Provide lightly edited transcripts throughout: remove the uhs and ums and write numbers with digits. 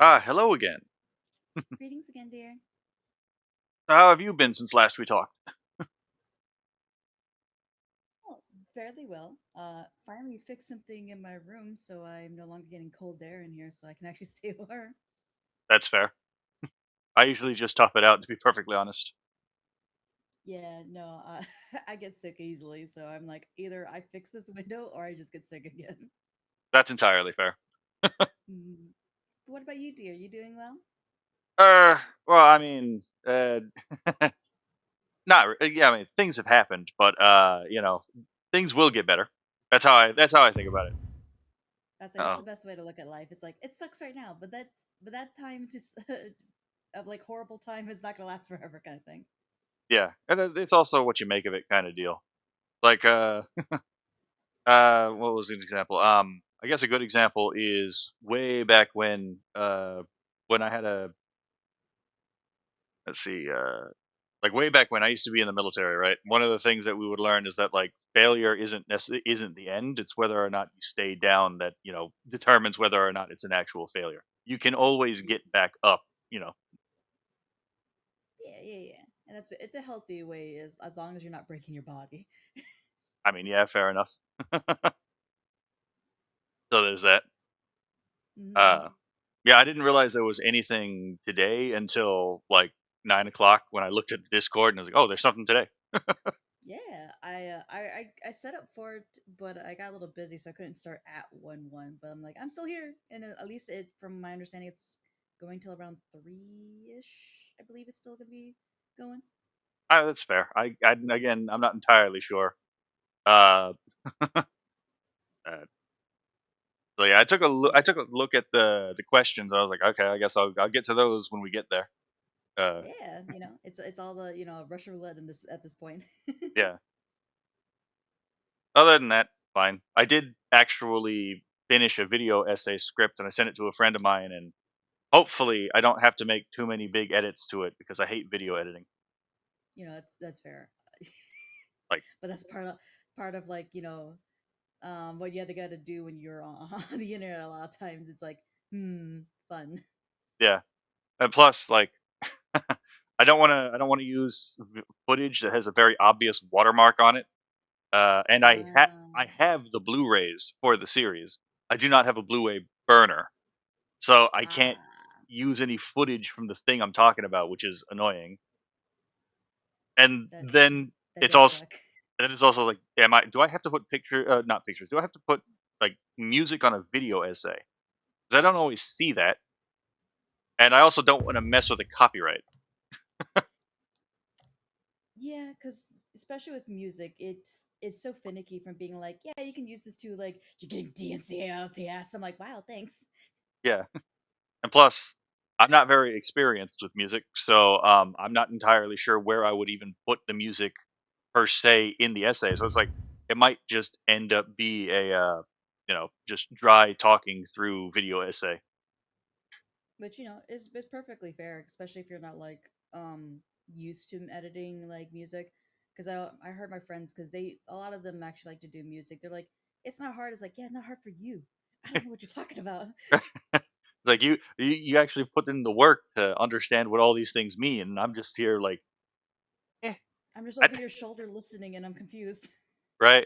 Ah, hello again. Greetings again, dear. How have you been since last we talked? Oh, fairly well. Finally fixed something in my room, so I'm no longer getting cold air in here, so I can actually stay warm. That's fair. I usually just tough it out, to be perfectly honest. Yeah, no, I get sick easily, so I'm like, either I fix this window or I just get sick again. That's entirely fair. Mm. What about you, dear? You doing well? Uh, well, I mean, not. Yeah, I mean, things have happened, but things will get better. That's how I think about it. That's Oh, the best way to look at life. It's like it sucks right now, but that time just of like horrible time is not gonna last forever, kind of thing. yeah, and it's also what you make of it, kind of deal. Like, what was an example? I guess a good example is way back when I had a let's see, like way back when I used to be in the military, right? One of the things that we would learn is that like failure isn't the end. It's whether or not you stay down that determines whether or not it's an actual failure. You can always Yeah, get back up. You know, yeah. And it's a healthy way as long as you're not breaking your body. I mean, yeah, fair enough. So there's that. Uh, Mm-hmm. yeah, I didn't realize there was anything today until like 9 o'clock when I looked at the Discord and I was like, oh, there's something today. Yeah, I set up for it, but I got a little busy, so I couldn't start at 1-1. But I'm like, I'm still here, and at least from my understanding, it's going till around 3-ish. I believe it's still gonna be going. That's fair. Again, I'm not entirely sure. Uh, uh, So yeah, Yeah, I took a look at the questions. I was like, okay, I guess I'll get to those when we get there. Uh, yeah. It's all the Russian roulette in this at this point. yeah. Other than that, fine. I did actually finish a video essay script and I sent it to a friend of mine, and hopefully I don't have to make too many big edits to it because I hate video editing. That's fair, Like, but that's part of like what you have to got to do when you're on the internet. A lot of times, it's like fun. yeah, and plus, like, I don't want to use footage that has a very obvious watermark on it. And I Um, have the Blu-rays for the series. I do not have a Blu-ray burner. So I can't ah, use any footage from the thing I'm talking about, which is annoying. And that then that it's does also suck. then it's also like, do I have to put not pictures? Do I have to put like music on a video essay? Because I don't always see that, and I also don't want to mess with the copyright. Yeah, because especially with music, it's so finicky from being like, yeah, you can use this to like you're getting DMCA out the ass. I'm like, wow, thanks. Yeah, and plus, I'm not very experienced with music, so I'm not entirely sure where I would even put the music per se in the essay. So it's like it might just end up be a just dry talking through video essay. But it's perfectly fair, especially if you're not like used to editing like music. Because I heard my friends because they a lot of them actually like to do music. They're like, it's not hard. It's like, yeah, not hard for you. I don't know what you're talking about. Like you actually put in the work to understand what all these things mean, and I'm just here like, eh, I'm just I, over your shoulder listening, and I'm confused. right?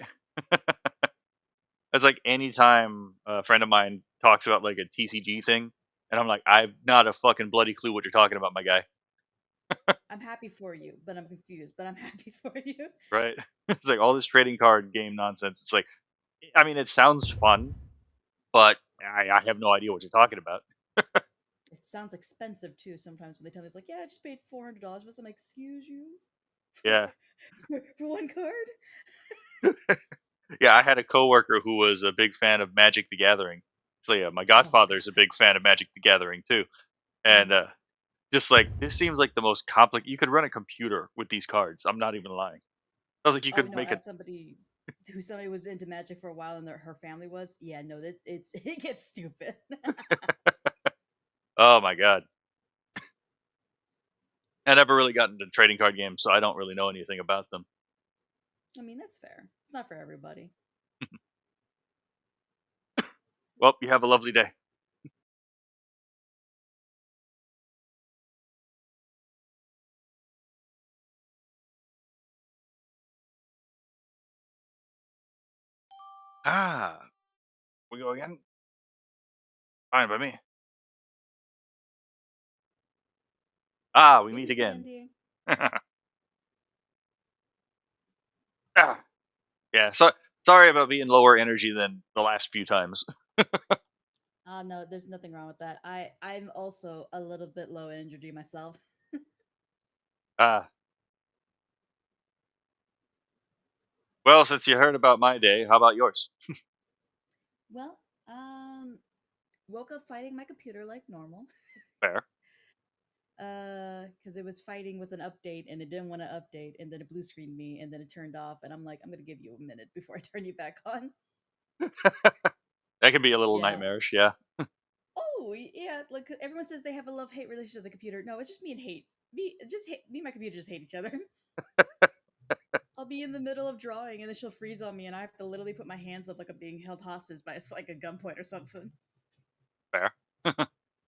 It's like anytime a friend of mine talks about like a TCG thing, and I'm like, I've not a fucking bloody clue what you're talking about, my guy. I'm happy for you, but I'm confused. But I'm happy for you. Right? It's like all this trading card game nonsense. It's like, I mean, it sounds fun, but I have no idea what you're talking about. It sounds expensive too. Sometimes when they tell me it's like, yeah, I just paid $400 for some. Excuse you, for, Yeah, for one card. yeah. I had a coworker who was a big fan of Magic the Gathering. Actually, my Oh godfather's a god. big fan of Magic the Gathering too, and Mhm. just like this seems like the most complicated. You could run a computer with these cards. I'm not even lying. I was like, you Oh could no, make a. as somebody was into magic for a while and her family was, yeah, no, that it's it gets stupid. Oh my god. I never really got into trading card games, so I don't really know anything about them. I mean, that's fair. It's not for everybody. Well, you have a lovely day. Ah, we go again. Fine by me. Ah, we It meet is again, again. dear. Ah, yeah. So sorry about being lower energy than the last few times. No, there's nothing wrong with that. I'm also a little bit low energy myself. Ah, well, since you heard about my day, how about yours? Well, woke up fighting my computer like normal. Fair. Because it was fighting with an update and it didn't want to update, and then it blue screened me, and then it turned off, and I'm like, I'm gonna give you a minute before I turn you back on. That can be a little Yeah. nightmarish. Yeah. Oh, yeah. Like everyone says they have a love hate relationship with the computer. No, it's just me and hate. Me and my computer just hate each other. I'll be in the middle of drawing and then she'll freeze on me, and I have to literally put my hands up like I'm being held hostage by like a gunpoint or something. Fair.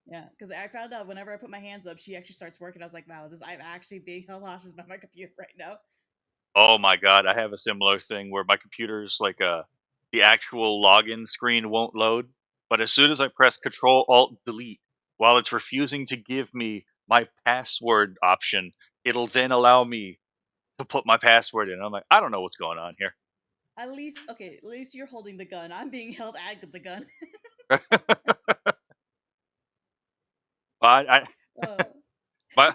Yeah, because I found out whenever I put my hands up, she actually starts working. I was like, wow, I'm actually being held hostage by my computer right now. Oh my god, I have a similar thing where my computer's like the actual login screen won't load, but as soon as I press Control Alt Delete, while it's refusing to give me my password option, it'll then allow me to put my password in. I'm like, I don't know what's going on here. At least you're holding the gun. I'm being held at the gun. I, uh, my,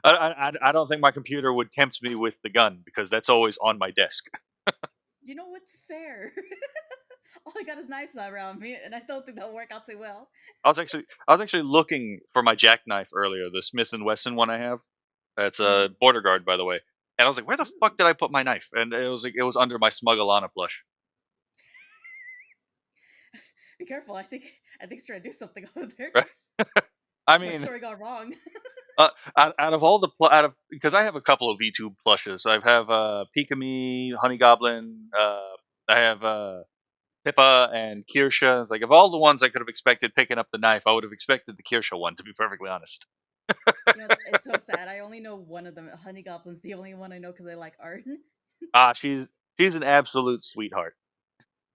I don't think my computer would tempt me with the gun because that's always on my desk. you know what's fair? All I got is knives around me, and I don't think that'll work out too well. I was actually looking for my jackknife earlier, the Smith and Wesson one I have. It's a Mm. border guard, by the way. And I was like, "Where the fuck Ooh. did I put my knife?" And it was like it was under my Smugglana plush. Be careful. I think he's trying to do something over there. Right? I My mean, story gone wrong. out of all the out of because I have a couple of VTube plushes. I have Pikami, Honey Goblin. I have Pippa and Kirsha. It's like of all the ones I could have expected picking up the knife, I would have expected the Kirsha one. To be perfectly honest. It's so sad. I only know one of them. Honey Goblin's the only one I know because I like art. Ah, she's an absolute sweetheart.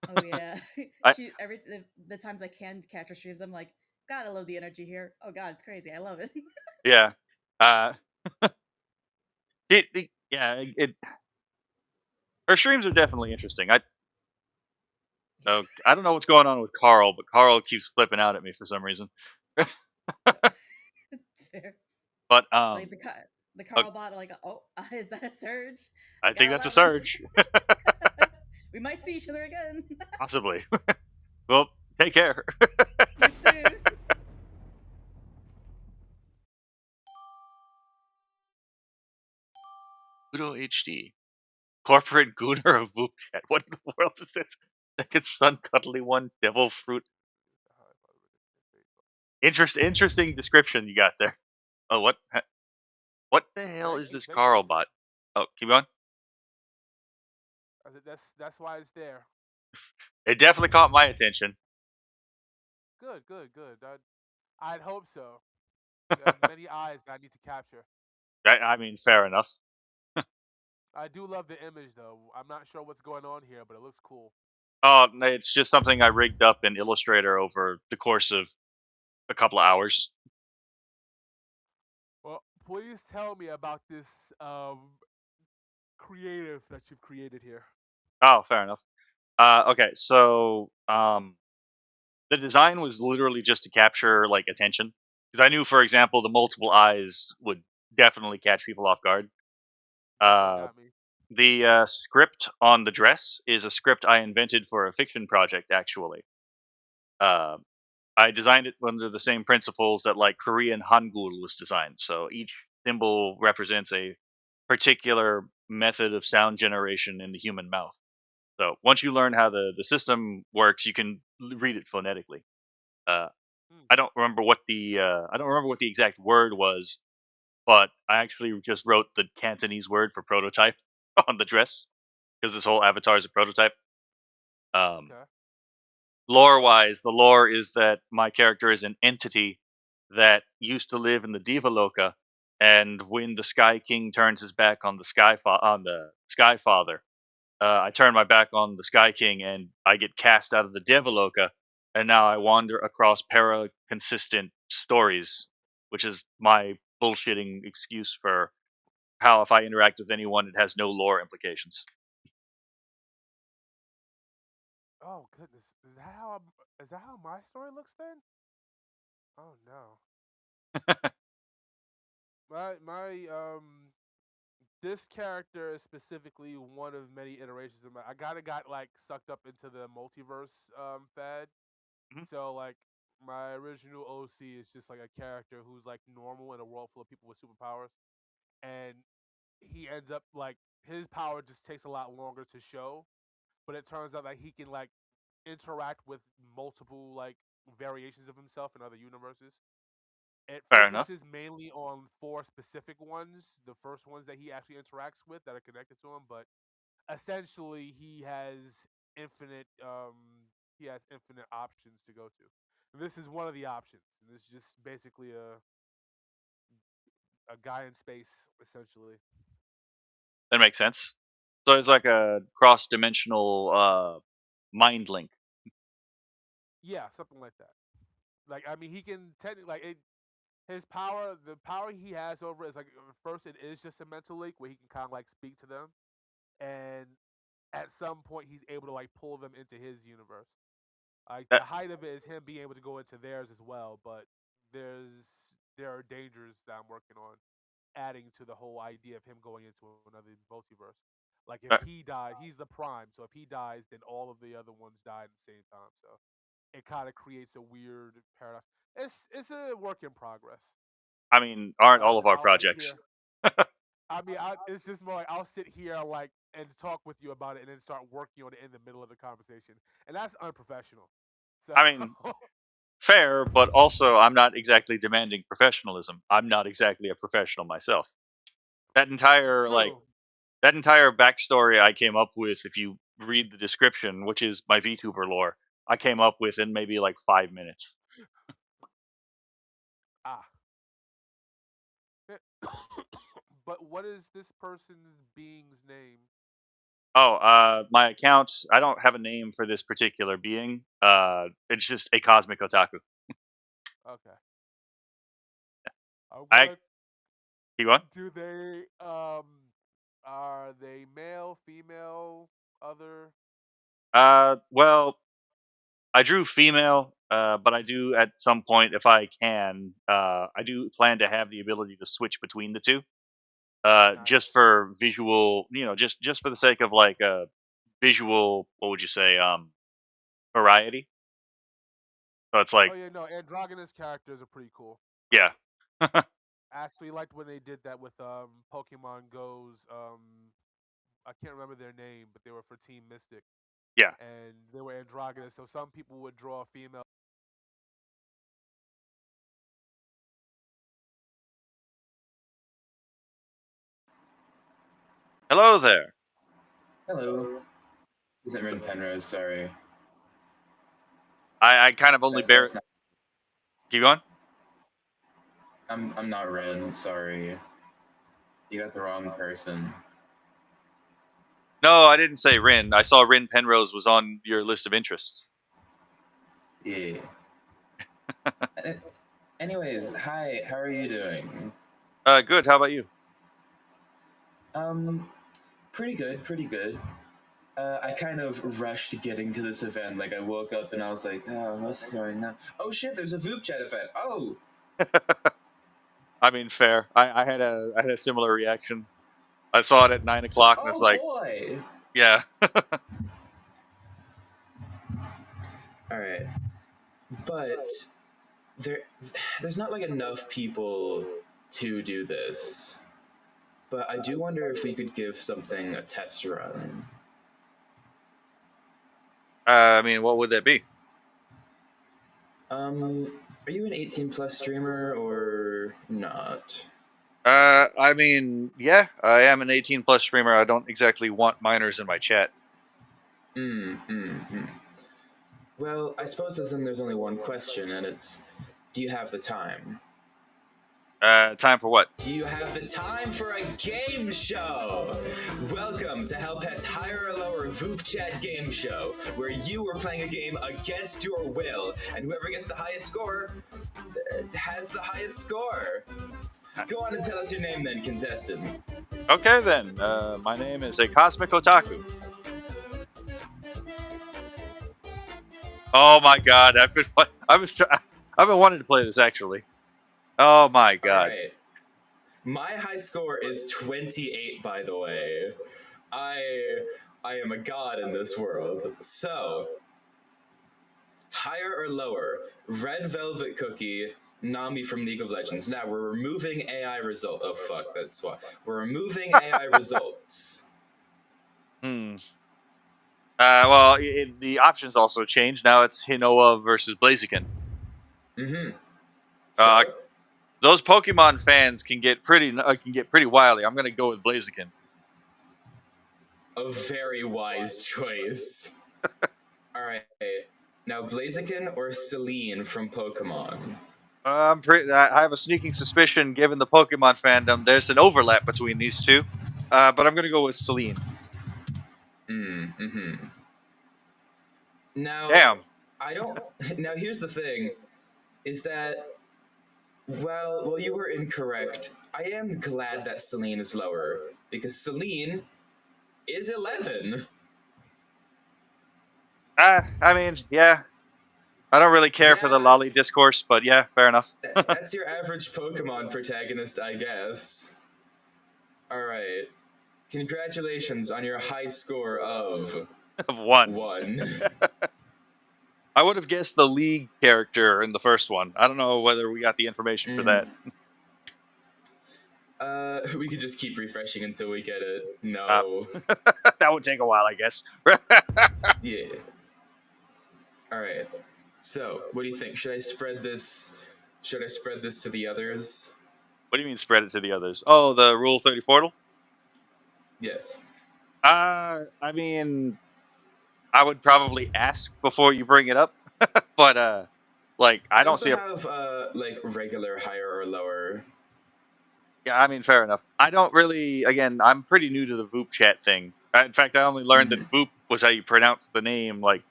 Oh yeah, I she every the times I can catch her streams, I'm like, God, I love the energy here. Oh God, it's crazy. I love it. yeah. Uh, yeah. Her streams are definitely interesting. I don't know what's going on with Carl, but Carl keeps flipping out at me for some reason. Fair. But Like the uh, Carl bot, like, oh, is that a surge? I think Gotta that's a love him. surge, We might see each other again. possibly. Well, take care. You too. Udo HD, corporate gooner of VupeChat. What in the world is this? Second son, cuddly one, devil fruit. Interesting description you got there. Oh, what the hell Right? is this Carl Invictus. bot? Oh, keep going. That's why it's there. It definitely caught my attention. Good, good, good. I'd hope so. You have many eyes that I need to capture. I mean, fair enough. I do love the image though. I'm not sure what's going on here, but it looks cool. Oh, no, it's just something I rigged up in Illustrator over the course of a couple of hours. Well, please tell me about this creative that you've created here. Oh, fair enough. Okay, so the design was literally just to capture like attention because I knew, for example, the multiple eyes would definitely catch people off guard. Okay, Uh, got me. the script on the dress is a script I invented for a fiction project. Actually, uh, I designed it under the same principles that like Korean Hangul was designed. So each symbol represents a particular method of sound generation in the human mouth. So once you learn how the system works, you can read it phonetically. Uh, Hmm. I don't remember what the exact word was, but I actually just wrote the Cantonese word for prototype on the dress because this whole avatar is a prototype. Um, Okay. Lore wise, the lore is that my character is an entity that used to live in the Divaloka, and when the Sky King turns his back on the Sky Father, I turn my back on the Sky King and I get cast out of the Devaloka, and now I wander across para-consistent stories, which is my bullshitting excuse for how if I interact with anyone, it has no lore implications. Oh goodness, is that how my story looks then? Oh no, my this character is specifically one of many iterations of my. I kind of got like sucked up into the multiverse fad. Mhm. So like my original OC is just like a character who's like normal in a world full of people with superpowers, and he ends up like his power just takes a lot longer to show, but it turns out that he can like interact with multiple like variations of himself in other universes. It Fair enough. focuses mainly on four specific ones, the first ones that he actually interacts with that are connected to him, but essentially he has infinite options to go to. This is one of the options. And this is just basically a guy in space, essentially. That makes sense. So it's like a cross-dimensional mind link. Yeah, something like that. Like I mean, he can technically like his power. The power he has over it is like first it is just a mental link where he can kind of like speak to them, and at some point he's able to like pull them into his universe. Like the That height of it is him being able to go into theirs as well, but there are dangers that I'm working on adding to the whole idea of him going into another multiverse. Like if uh, he died, he's the prime, so if he dies, then all of the other ones die at the same time. So it kind of creates a weird paradox. It's a work in progress. I mean, aren't all of our I'll sit projects? here. I mean, it's just more like I'll sit here like and talk with you about it, and then start working on it in the middle of the conversation, and that's unprofessional. So I mean, fair, but also I'm not exactly demanding professionalism. I'm not exactly a professional myself. That entire like true. that entire backstory I came up with, if you read the description, which is my VTuber lore, I came up with in maybe like 5 minutes. Ah, but what is this person's being's name? Oh, my account. I don't have a name for this particular being. It's just a cosmic otaku. Okay. I What keep going. do they are they male, female, other? Well, I drew female, but I do at some point, if I can, I do plan to have the ability to switch between the two, just Nice. for visual, just for the sake of like visual. What would you say? Variety. So it's Oh like, yeah, no, androgynous characters are pretty cool. yeah, I actually liked when they did that with Pokemon Go's I can't remember their name, but they were for Team Mystic yeah. and they were androgynous. So some people would draw a female. Hello there. Hello. Isn't Rin Penrose? Sorry. I kind of only bear. That's not. Keep going. I'm not Rin. Sorry. You got the wrong person. No, I didn't say Rin. I saw Rin Penrose was on your list of interests. Yeah. Uh, Anyways, hi. How are you doing? Good. How about you? Um, pretty good. Pretty good. I kind of rushed getting to this event. Like I woke up and I was like, "Oh, what's going on? Oh shit! There's a VupeChat event. Oh, I mean, fair. I had a similar reaction. I saw it at 9 o'clock, and it's oh like, boy! yeah. All right, but there, there's not like enough people to do this. But I do wonder if we could give something a test run. I mean, what would that be? Are you an 18 plus streamer or not? I mean, yeah, I am an 18 plus streamer. I don't exactly want minors in my chat. Hmm. Well, I suppose there's only one question, and it's, do you have the time? Time for what? Do you have the time for a game show? Welcome to Hellpet's Higher or Lower VupeChat game show, where you are playing a game against your will, and whoever gets the highest score has the highest score. Go on and tell us your name then, contestant. Okay then. My name is a Cosmic Otaku. Oh my god, I've been wanting to play this actually. Oh my god. All right. My high score is 28, by the way. I am a god in this world. So, higher or lower? Red Velvet Cookie, Nami from League of Legends. Now we're removing AI result. Oh fuck, that's why we're removing AI results. Well, the options also changed. Now it's Hinoa versus Blaziken. Mm-hmm. So, those Pokemon fans can get pretty wily. I'm gonna go with Blaziken. a very wise choice. All right. Now, Blaziken or Celine from Pokemon? I have a sneaking suspicion, given the Pokemon fandom, there's an overlap between these two. But I'm gonna go with Celine. Mm-hmm. Now, Damn. I don't. Now, here's the thing: is that well, you were incorrect. I am glad that Celine is lower because Celine is 11. I mean, yeah. I don't really care for the lolly discourse, but yeah, fair enough. That's your average Pokemon protagonist, I guess. All right. Congratulations on your high score of 1. I would have guessed the League character in the first one. I don't know whether we got the information for that. We could just keep refreshing until we get it. No. That would take a while, I guess. Yeah. All right. So, what do you think? Should I spread this to the others? What do you mean spread it to the others? Oh, the Rule 30 portal? Yes. I mean, I would probably ask before you bring it up, but like I don't see have like regular higher or lower. Yeah, I mean, fair enough. I don't really. Again, I'm pretty new to the VupeChat thing. In fact, I only learned that Vupe was how you pronounce the name like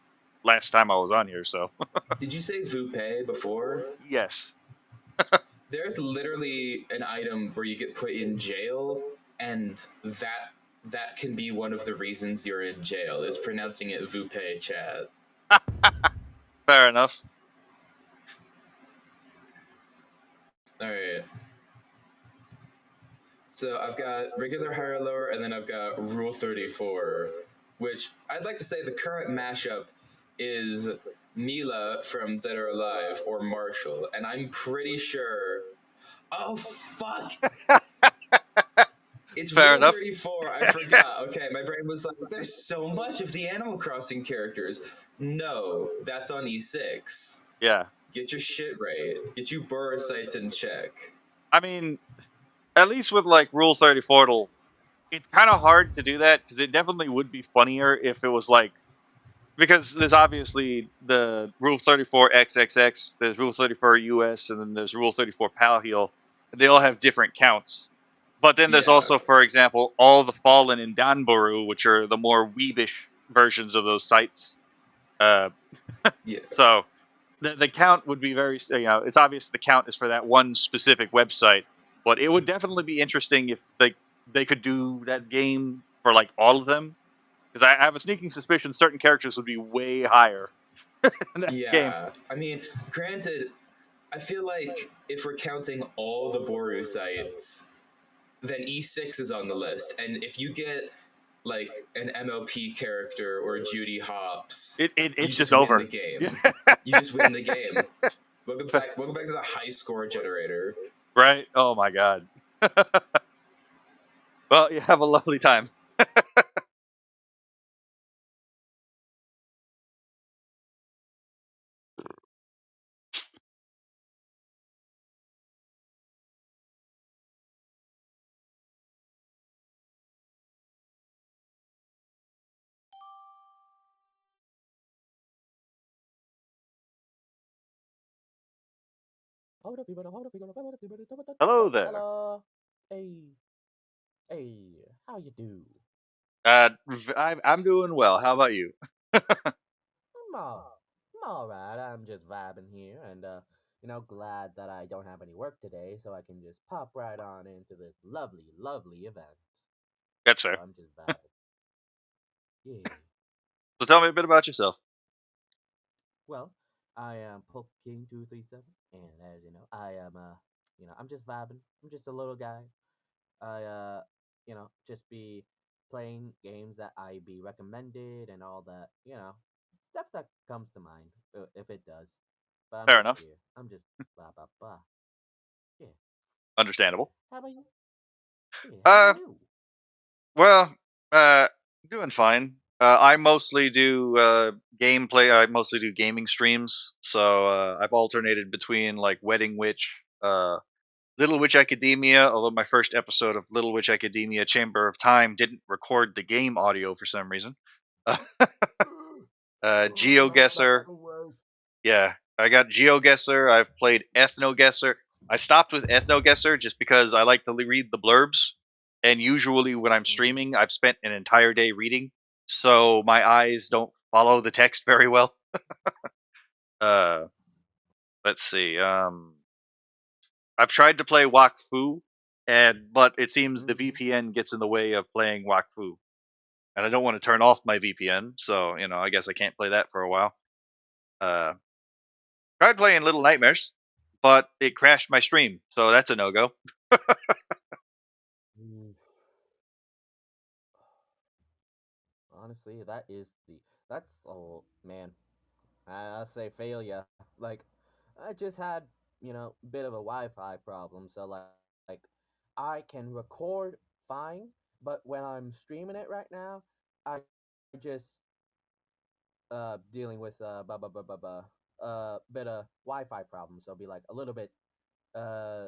last time I was on here. So. Did you say Vupe before? Yes. There's literally an item where you get put in jail, and that can be one of the reasons you're in jail, is pronouncing it VupeChat. Fair enough. Alright. So I've got regular, higher, lower, and then I've got Rule 34, which I'd like to say the current mashup is Mila from Dead or Alive or Marshall, and I'm pretty sure... Oh, fuck! It's Fair Rule enough. 34, I forgot. Okay, my brain was like, there's so much of the Animal Crossing characters. No, that's on E6. Yeah. Get your shit right. Get you burrow sites in check. I mean, at least with like Rule 30 portal, it's kind of hard to do that because it definitely would be funnier if it was like, because there's obviously the Rule 34 XXX, there's Rule 34 US, and then there's Rule 34 PAL Heal. They all have different counts. But then there's also, for example, all the Fallen in Danboru, which are the more weebish versions of those sites. So the count would be very, it's obvious the count is for that one specific website. But it would definitely be interesting if they could do that game for like all of them. Because I have a sneaking suspicion certain characters would be way higher in that game. I mean, granted, I feel like if we're counting all the Boru sites, then E6 is on the list. And if you get like an MLP character or Judy Hopps, it's just over. The game. You just win the game. Welcome back to the high score generator. Right? Oh my god. Well, you have a lovely time. Hello there. Hello. Hey. Hey. How you do? I'm doing well. How about you? I'm all right. I'm just vibing here, and glad that I don't have any work today, so I can just pop right on into this lovely, lovely event. That's So fair. I'm just vibing. Yeah. So tell me a bit about yourself. Well, I am Poke King 237, and as you know, I am I'm just vibing. I'm just a little guy. I just be playing games that I be recommended and all that, stuff that comes to mind if it does. But I'm Fair just enough. here. I'm just blah blah blah. Yeah. Understandable. How about you? Yeah. How Uh, about you? well, uh, doing fine. I mostly do gameplay. I mostly do gaming streams. So I've alternated between like Wedding Witch, Little Witch Academia. Although my first episode of Little Witch Academia Chamber of Time didn't record the game audio for some reason. That's GeoGuessr. the worst. Yeah, I got GeoGuessr. I've played EthnoGuessr. I stopped with EthnoGuessr just because I like to read the blurbs, and usually when I'm Mm-hmm. streaming, I've spent an entire day reading, so my eyes don't follow the text very well. Uh, let's see. I've tried to play Wakfu, but it seems the Mm-hmm. VPN gets in the way of playing Wakfu, and I don't want to turn off my VPN, so I guess I can't play that for a while. Uh, Tried playing Little Nightmares, but it crashed my stream, so that's a no go. Mm. Honestly, that's oh man. I say failure. Like, I just had, bit of a Wi-Fi problem. So like, I can record fine, but when I'm streaming it right now, I just dealing with bit of Wi-Fi problem. So it'll be like a little bit uh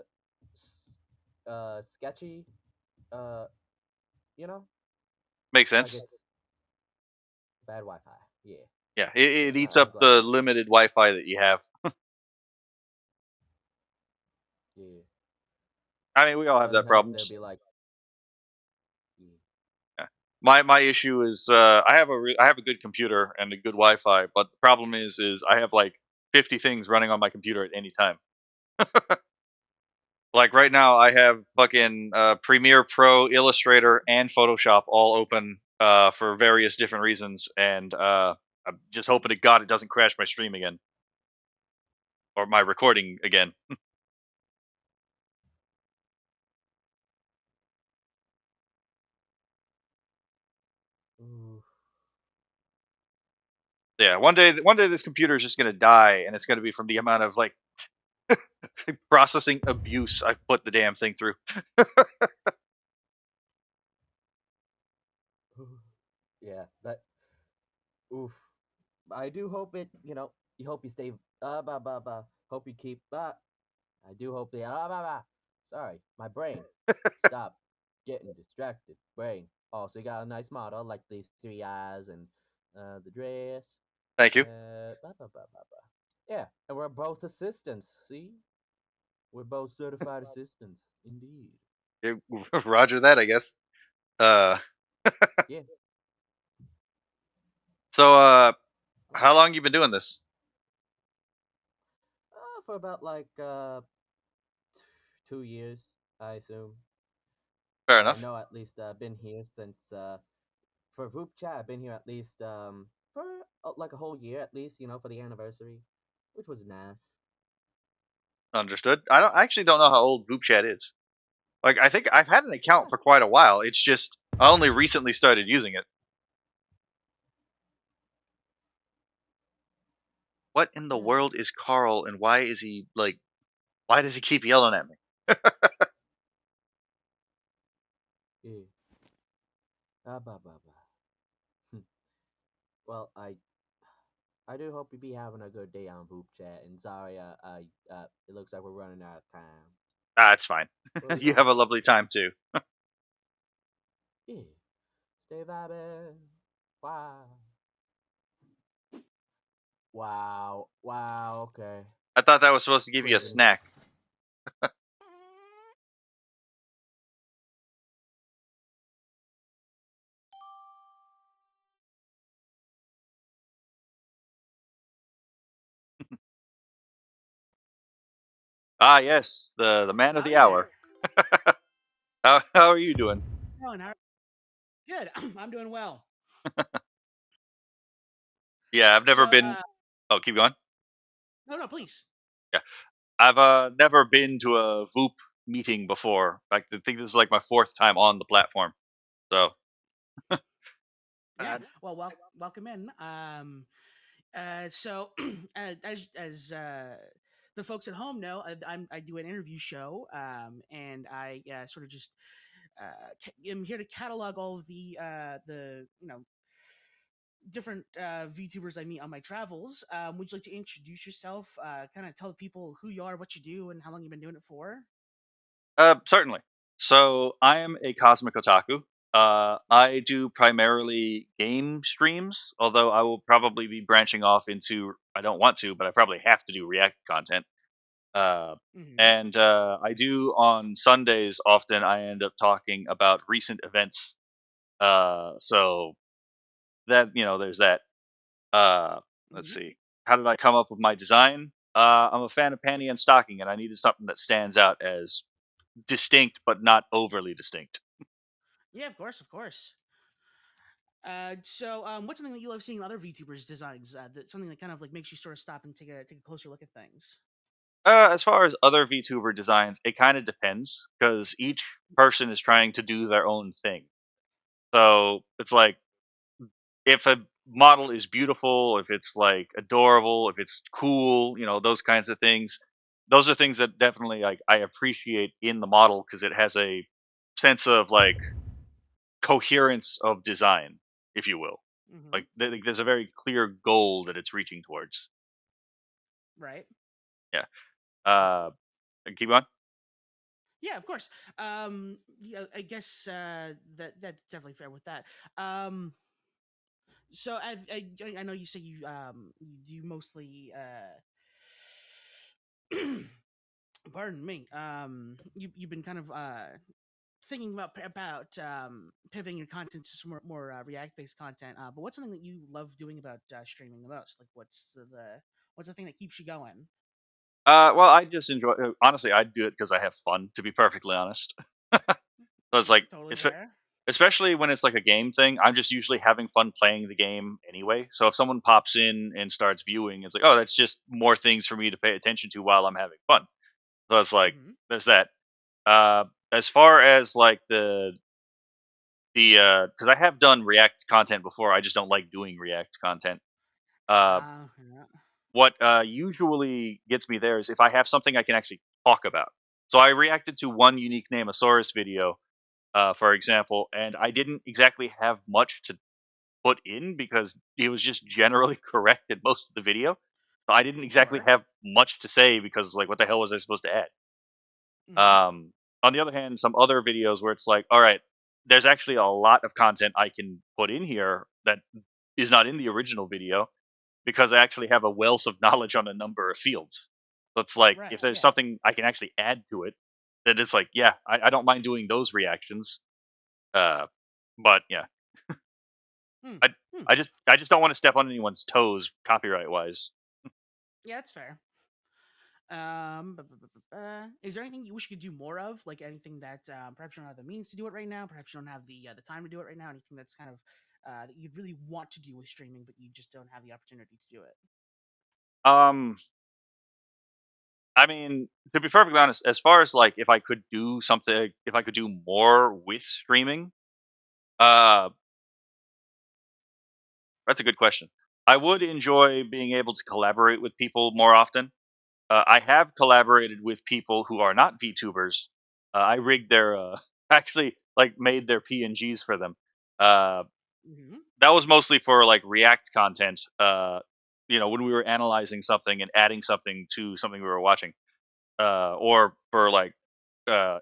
sketchy. Uh, you know, Makes like sense. it's bad Wi-Fi. Yeah. Yeah, it eats I'm up glad. the limited Wi-Fi that you have. Yeah. I mean, we all have that Doesn't help. They'll problems. be like, yeah. Yeah. My issue is I have a good computer and a good Wi-Fi, but the problem is I have like 50 things running on my computer at any time. Like right now, I have fucking Premiere Pro, Illustrator, and Photoshop all open for various different reasons, and I'm just hoping to God it doesn't crash my stream again or my recording again. Ooh. Yeah, one day this computer is just gonna die, and it's gonna be from the amount of like processing abuse I've put the damn thing through. Yeah, that oof. I do hope it, you hope you stay hope you keep I do hope they sorry, my brain. Stop getting distracted. Brain. Oh, so you got a nice model like these three eyes and the dress. Thank you. Yeah, and we're both assistants, see? We're both certified assistants, indeed. Yeah, Roger that, I guess. Uh, Yeah. so how long you been doing this? For about like 2 years, I assume. Fair I enough. know at least been here since for VupeChat. I've been here at least for like a whole year at least. For the anniversary, which was nice. Understood. I actually don't know how old VupeChat is. Like, I think I've had an account Ah, for quite a while. It's just I only recently started using it. What in the yeah, world is Carl, and why is he like? Why does he keep yelling at me? yeah. Blah blah blah. Well, I do hope you be having a good day on VupeChat. And sorry, it looks like we're running out of time. Ah, it's fine. But You have a lovely time too. yeah, stay vibing. Wow. Wow. Wow. Okay. I thought that was supposed to give you a Craving. snack. Ah, yes, the man of Hi the there. hour. How are you doing? Going good. I'm doing well. Yeah, I've never So, been. Oh, keep going. no, please. Yeah, I've never been to a Voop meeting before. I think this is like my fourth time on the platform. So, Yeah. uh, Well, welcome in. So as the folks at home know, I do an interview show, and I sort of just am here to catalog all of the different VTubers I meet on my travels. Would you like to introduce yourself? Kind of tell people who you are, what you do, and how long you've been doing it for? certainly. So, I am a cosmic otaku. I do primarily game streams, although I will probably be branching off into. I don't want to, but I probably have to do React content. Uh, Mm-hmm. and I do on Sundays. Often, I end up talking about recent events. So that there's that. Uh, let's Mm-hmm. see. How did I come up with my design? I'm a fan of panty and stocking, and I needed something that stands out as distinct but not overly distinct. Yeah, of course, of course. What's something that you love seeing in other VTubers' designs? Something that kind of like makes you sort of stop and take a closer look at things. As far as other VTuber designs, it kind of depends because each person is trying to do their own thing. So it's like if a model is beautiful, if it's like adorable, if it's cool, those kinds of things. Those are things that definitely like I appreciate in the model because it has a sense of like coherence of design, if you will. Mm-hmm. Like there's a very clear goal that it's reaching towards. Right. Yeah. Uh, keep going. Yeah, of course. Yeah, I guess that's definitely fair with that. I know you say you do mostly pardon me. You've been kind of thinking about pivoting your content to some more React based content. But what's something that you love doing about streaming the most? Like, what's the thing that keeps you going? Well, I just enjoy. Honestly, I do it because I have fun. To be perfectly honest, so it's like, Totally fair. especially when it's like a game thing. I'm just usually having fun playing the game anyway. So if someone pops in and starts viewing, it's like, oh, that's just more things for me to pay attention to while I'm having fun. So it's like, Mm-hmm. there's that. As far as like the because I have done React content before, I just don't like doing React content. Uh, Yeah. what usually gets me there is if I have something I can actually talk about. So I reacted to one unique Namosaurus video, for example, and I didn't exactly have much to put in because it was just generally correct in most of the video. So I didn't exactly Sure. have much to say because, like, what the hell was I supposed to add? Mm-hmm. On the other hand, some other videos where it's like, all right, there's actually a lot of content I can put in here that is not in the original video because I actually have a wealth of knowledge on a number of fields. So it's like Right. if there's Yeah. something I can actually add to it, then it's like, yeah, I don't mind doing those reactions. Uh, but yeah, Hmm. I Hmm. I just don't want to step on anyone's toes copyright wise. Yeah, that's fair. Is there anything you wish you could do more of? Like anything that perhaps you don't have the means to do it right now, perhaps you don't have the time to do it right now. Anything that's kind of that you'd really want to do with streaming, but you just don't have the opportunity to do it. Um, I mean, to be perfectly honest, as far as like if I could do something, if I could do more with streaming, uh, that's a good question. I would enjoy being able to collaborate with people more often. I have collaborated with people who are not VTubers. I rigged their, actually, like, made their PNGs for them. Uh, Mm-hmm. that was mostly for like React content. When we were analyzing something and adding something to something we were watching, or for like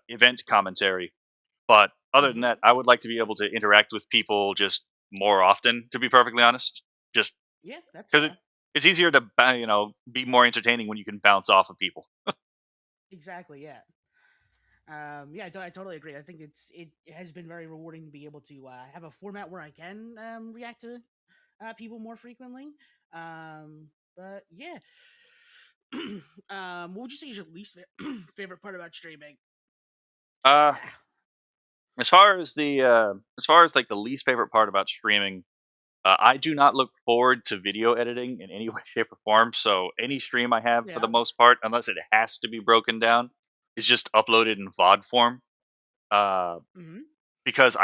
event commentary. But other than Mm-hmm. that, I would like to be able to interact with people just more often. To be perfectly honest, just Yeah, that's because fair. it's easier to be more entertaining when you can bounce off of people. Exactly. Yeah. Yeah, I totally agree. I think it has been very rewarding to be able to have a format where I can react to people more frequently. But yeah, what would you say is your least favorite part about streaming? Uh, Ah, as far as like the least favorite part about streaming, I do not look forward to video editing in any way, shape, or form. So any stream I have, for the yeah. most part, unless it has to be broken down, is just uploaded in VOD form. Uh, Hmm. because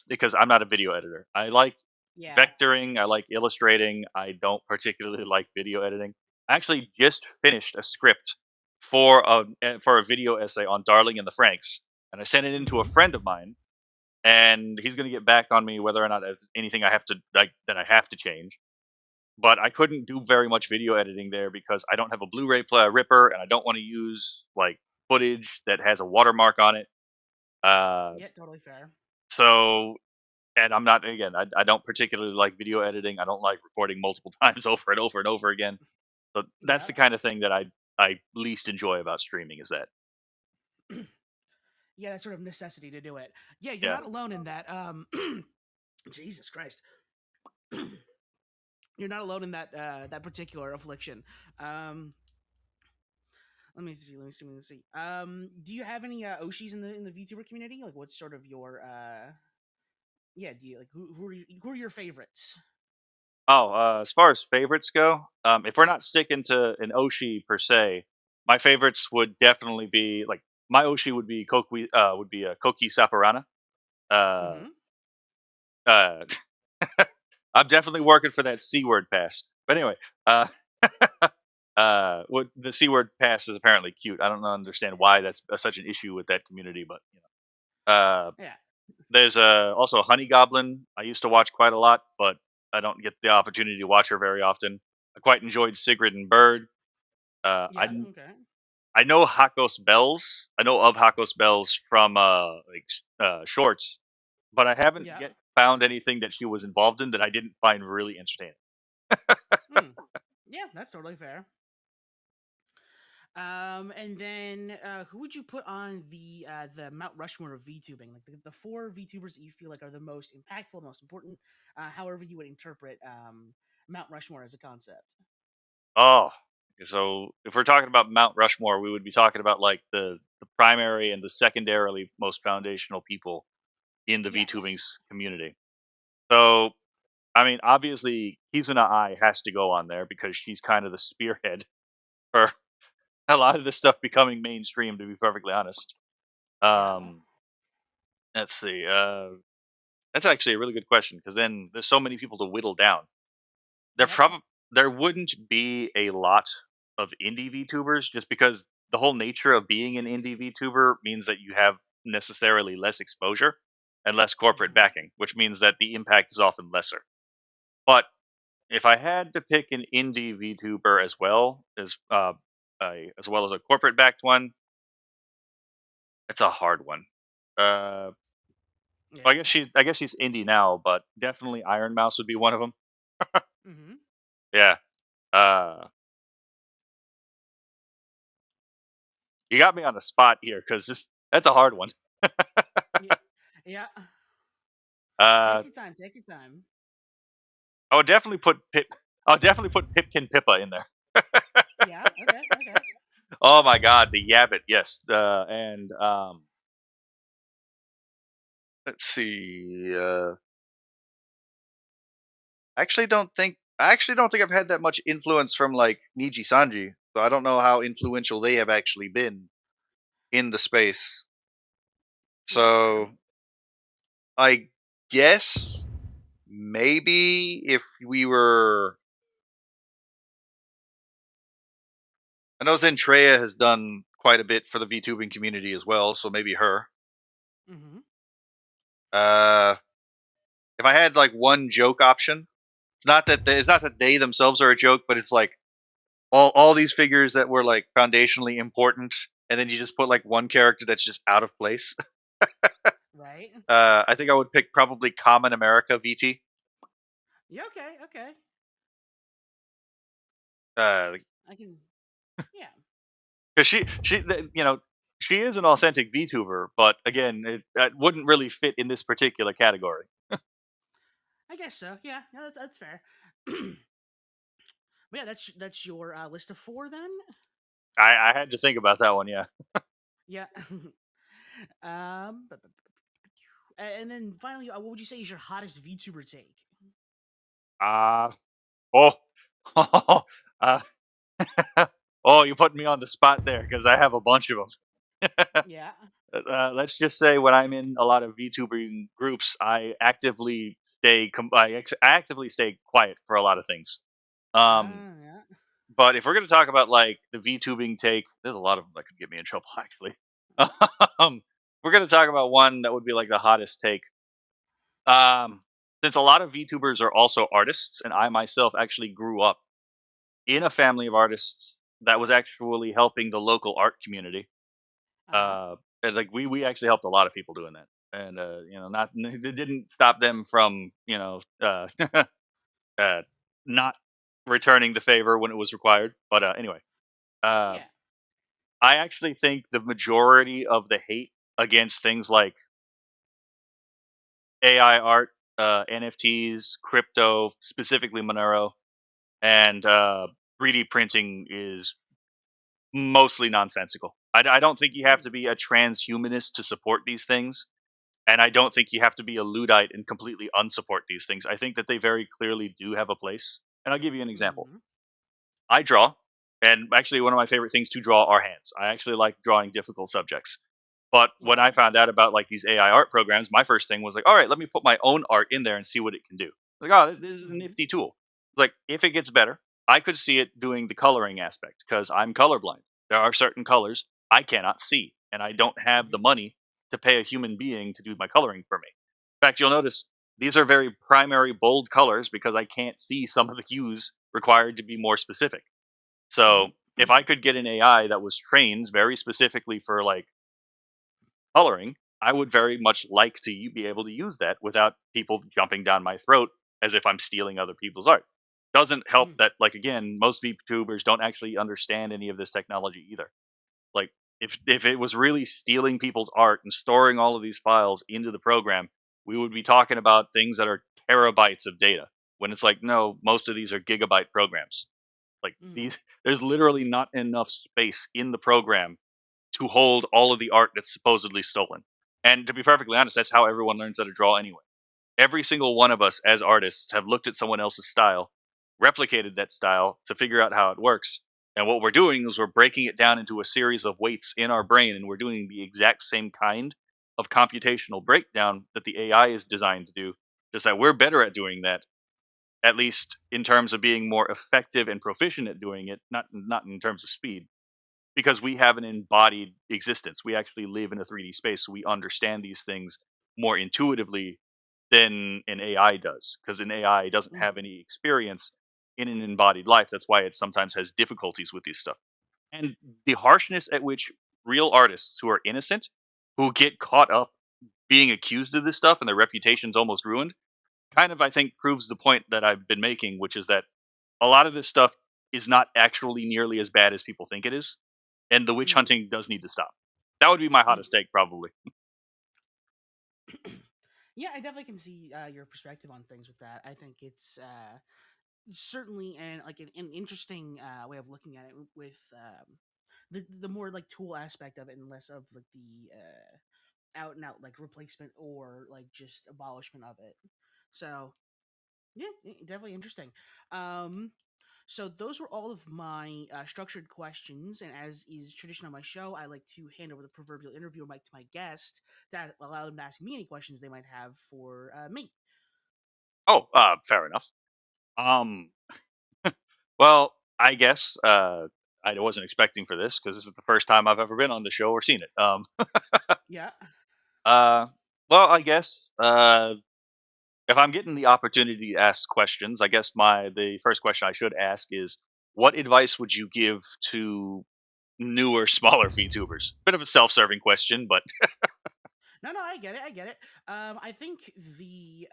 because I'm not a video editor. I like Yeah. vectoring. I like illustrating. I don't particularly like video editing. I actually just finished a script for a video essay on Darling in the Franks, and I sent it in to a Hmm. friend of mine, and he's going to get back on me whether or not there's anything I have to like that I have to change. But I couldn't do very much video editing there because I don't have a Blu-ray player ripper, and I don't want to use like footage that has a watermark on it. Uh, Yeah, totally fair. so and I'm not again. I don't particularly like video editing. I don't like recording multiple times over and over and over again. So that's Yeah. the kind of thing that I least enjoy about streaming is that. Yeah, that sort of necessity to do it. Yeah, you're Yeah. not alone in that. Jesus Christ. You're not alone in that particular affliction. Um, let me see. Let me see. Let me see. Do you have any Oshis in the VTuber community? Like, what's sort of your yeah? Do you like who are your favorites? Oh, as far as favorites go, if we're not sticking to an Oshi per se, my favorites would definitely be like my Oshi would be Koki Saparana. Uh, Mm-hmm. uh, I'm definitely working for that C word pass. But anyway, uh, what the C word pass is apparently cute. I don't understand why that's such an issue with that community, but you know. Yeah. There's also Honey Goblin. I used to watch quite a lot, but I don't get the opportunity to watch her very often. I quite enjoyed Sigrid and Bird. Uh, I Yeah. Okay. I know Hakos Bells. I know of Hakos Bells from shorts, but I haven't Yeah. yet found anything that she was involved in that I didn't find really entertaining. Hmm. Yeah, that's totally fair. And then who would you put on the Mount Rushmore of VTubing? Like the four VTubers that you feel like are the most impactful, the most important. However, you would interpret Mount Rushmore as a concept. Oh, so if we're talking about Mount Rushmore, we would be talking about like the primary and the secondarily most foundational people in the VTubing Yes. community. So I mean, obviously, Kizuna Ai has to go on there because she's kind of the spearhead for a lot of this stuff becoming mainstream. To be perfectly honest, Yeah. um, let's see. That's actually a really good question because then there's so many people to whittle down. There Yep. probably there wouldn't be a lot of indie VTubers just because the whole nature of being an indie VTuber means that you have necessarily less exposure and less corporate Hmm. backing, which means that the impact is often lesser. But if I had to pick an indie VTuber as well as a corporate backed one, it's a hard one. Uh, Yeah. I guess she's indie now, but definitely Iron Mouse would be one of them. Hmm. Yeah. Uh, you got me on the spot here because that's a hard one. Yeah. Yeah. Uh, Take your time. Take your time. I would definitely put Pip. I'll definitely put Pipkin Pippa in there. Yeah. Okay. Okay. Oh my god, the Yabbit, yes. And let's see. I actually don't think I've had that much influence from like Niji Sanji, so I don't know how influential they have actually been in the space. Yeah, that's fair. So I guess maybe if we were, I know Zentreya has done quite a bit for the VTubing community as well, so maybe her. Hmm. Uh, if I had like one joke option, it's not that they themselves are a joke, but it's like all these figures that were like foundationally important, and then you just put like one character that's just out of place. Right. I think I would pick probably Common America VT. Yeah. Okay. Okay. Uh, I can. Yeah. because you know, she is an authentic VTuber, but again, that wouldn't really fit in this particular category. I guess so. Yeah, yeah, that's fair. But yeah, that's your list of four then. I had to think about that one. Yeah. Yeah. And then finally, what would you say is your hottest VTuber take? Uh oh. uh, oh, you put me on the spot there because I have a bunch of them. Yeah. Let's just say when I'm in a lot of VTubing groups, I actively I actively stay quiet for a lot of things. Um, Yeah. but if we're going to talk about like the VTubing take, there's a lot of them that could get me in trouble actually. We're going to talk about one that would be like the hottest take. Um, since a lot of VTubers are also artists, and I myself actually grew up in a family of artists that was actually helping the local art community. Uh And like we actually helped a lot of people doing that, and not it didn't stop them from uh, not returning the favor when it was required. But anyway, uh, yeah. I actually think the majority of the hate against things like AI art, NFTs, crypto, specifically Monero, and 3D printing is mostly nonsensical. I don't think you have Mm, to be a transhumanist to support these things. And I don't think you have to be a Luddite and completely unsupport these things. I think that they very clearly do have a place. And I'll give you an example. mm-hmm. I draw, and actually, one of my favorite things to draw are hands. I actually like drawing difficult subjects. But when Yeah. I found out about like these AI art programs, my first thing was like, all right, let me put my own art in there and see what it can do. Like, oh, this is a Mm-hmm. nifty tool. Like, if it gets better, I could see it doing the coloring aspect because I'm colorblind. There are certain colors I cannot see, and I don't have the Mm-hmm. money to pay a human being to do my coloring for me. In fact, you'll notice these are very primary, bold colors because I can't see some of the hues required to be more specific. So, Mm-hmm. if I could get an AI that was trained very specifically for like coloring, I would very much like to be able to use that without people jumping down my throat as if I'm stealing other people's art. Doesn't help Mm-hmm. that, like, again, most VTubers don't actually understand any of this technology either. Like, if it was really stealing people's art and storing all of these files into the program, we would be talking about things that are terabytes of data. When it's like, no, most of these are gigabyte programs. Like Mm-hmm. these, there's literally not enough space in the program to hold all of the art that's supposedly stolen. And to be perfectly honest, that's how everyone learns how to draw anyway. Every single one of us as artists have looked at someone else's style, replicated that style to figure out how it works. And what we're doing is we're breaking it down into a series of weights in our brain, and we're doing the exact same kind of computational breakdown that the AI is designed to do. Just that we're better at doing that, at least in terms of being more effective and proficient at doing it, not in terms of speed, because we have an embodied existence. We actually live in a 3D space, so we understand these things more intuitively than an AI does, because an AI doesn't have Mm-hmm. any experience in an embodied life. That's why it sometimes has difficulties with these stuff. And the harshness at which real artists who are innocent, who get caught up being accused of this stuff and their reputation's almost ruined, kind of, I think, proves the point that I've been making, which is that a lot of this stuff is not actually nearly as bad as people think it is, and the witch Mm-hmm. hunting does need to stop. That would be my hottest Mm-hmm. take, probably. Yeah, I definitely can see your perspective on things with that. I think it's certainly an interesting way of looking at it with the more like tool aspect of it and less of like the out and out like replacement or like just abolishment of it. So yeah, definitely interesting. Um, so those were all of my structured questions, and as is tradition on my show, I like to hand over the proverbial interviewer mic to my guest to allow them to ask me any questions they might have for me. Oh, fair enough. Um, well, I guess I wasn't expecting for this because this is the first time I've ever been on the show or seen it. Yeah. Uh, well, I guess if I'm getting the opportunity to ask questions, I guess the first question I should ask is, what advice would you give to newer, smaller VTubers? Bit of a self-serving question, but No, I get it. I get it. I think the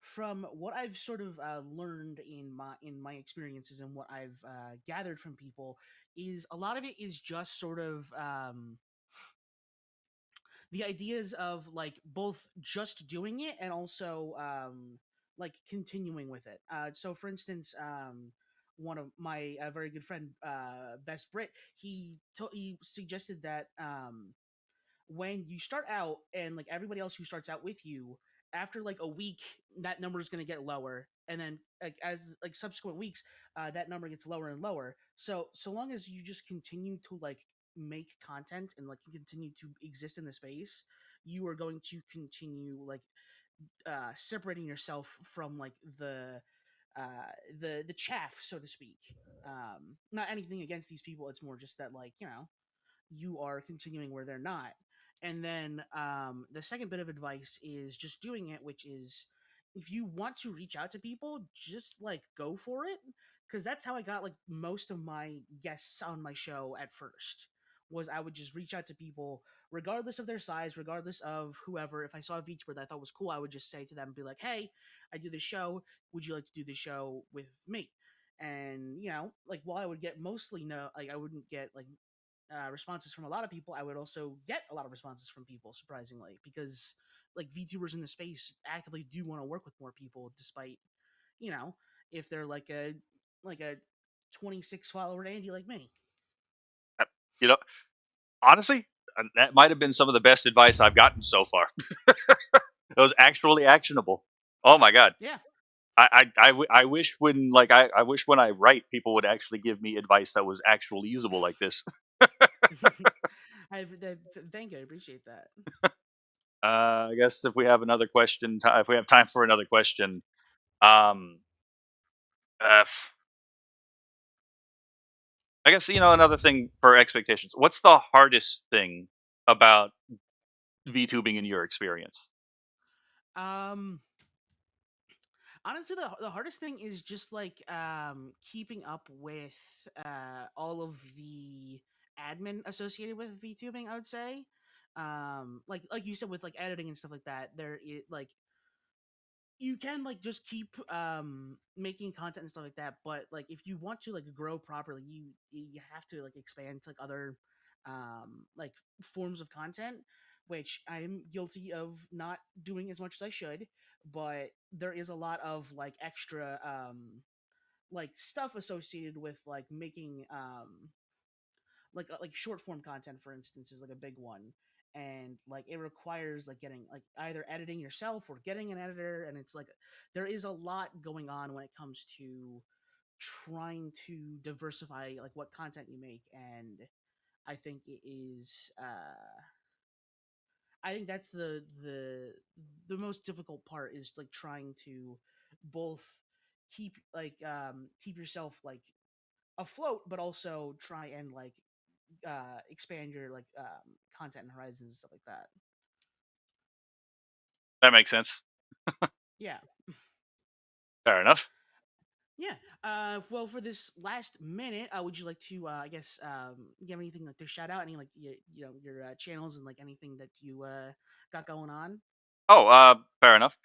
from what I've sort of learned in my experiences and what I've gathered from people is a lot of it is just sort of the ideas of like both just doing it and also like continuing with it. So, for instance, one of my very good friend, Best Brit, he suggested that when you start out and like everybody else who starts out with you, after like a week, that number is going to get lower, and then like as like subsequent weeks, that number gets lower and lower. So long as you just continue to like make content and like continue to exist in the space, you are going to continue like separating yourself from like the chaff, so to speak. Not anything against these people, it's more just that, like, you are continuing where they're not. And then the second bit of advice is just doing it, which is if you want to reach out to people, just like go for it. Because that's how I got like most of my guests on my show at first. Was I would just reach out to people regardless of their size, regardless of whoever. If I saw a VTuber that I thought was cool, I would just say to them, be like, "Hey, I do this show. Would you like to do this show with me?" And like while I would get mostly no, like I wouldn't get like responses from a lot of people, I would also get a lot of responses from people, surprisingly, because like VTubers in the space actively do want to work with more people, despite you know if they're like a 26 follower Andy like me. You know, honestly, that might have been some of the best advice I've gotten so far. It was actually actionable. Oh my god. Yeah. I wish when like I wish when I write, people would actually give me advice that was actually usable like this. Thank you, I appreciate that. I guess if we have another question, if we have time for another question, um, uh, I guess another thing for expectations. What's the hardest thing about VTubing in your experience? um Honestly, the hardest thing is just like keeping up with all of the admin associated with VTubing, I would say. Like you said, with like editing and stuff like that, like you can like just keep making content and stuff like that, but like if you want to like grow properly, you have to like expand to like other like forms of content, which I'm guilty of not doing as much as I should. But there is a lot of like extra like stuff associated with like making like short form content, for instance, is like a big one. And like it requires like getting like either editing yourself or getting an editor, and it's like there is a lot going on when it comes to trying to diversify like what content you make. And I think it is I think that's the most difficult part, is like trying to both keep yourself like afloat, but also try and like expand your like content and horizons and stuff like that. That makes sense. Yeah. Fair enough. Yeah. Well, for this last minute, would you like to, I guess, give anything like to shout out, any like your channels and like anything that you got going on? Oh, fair enough.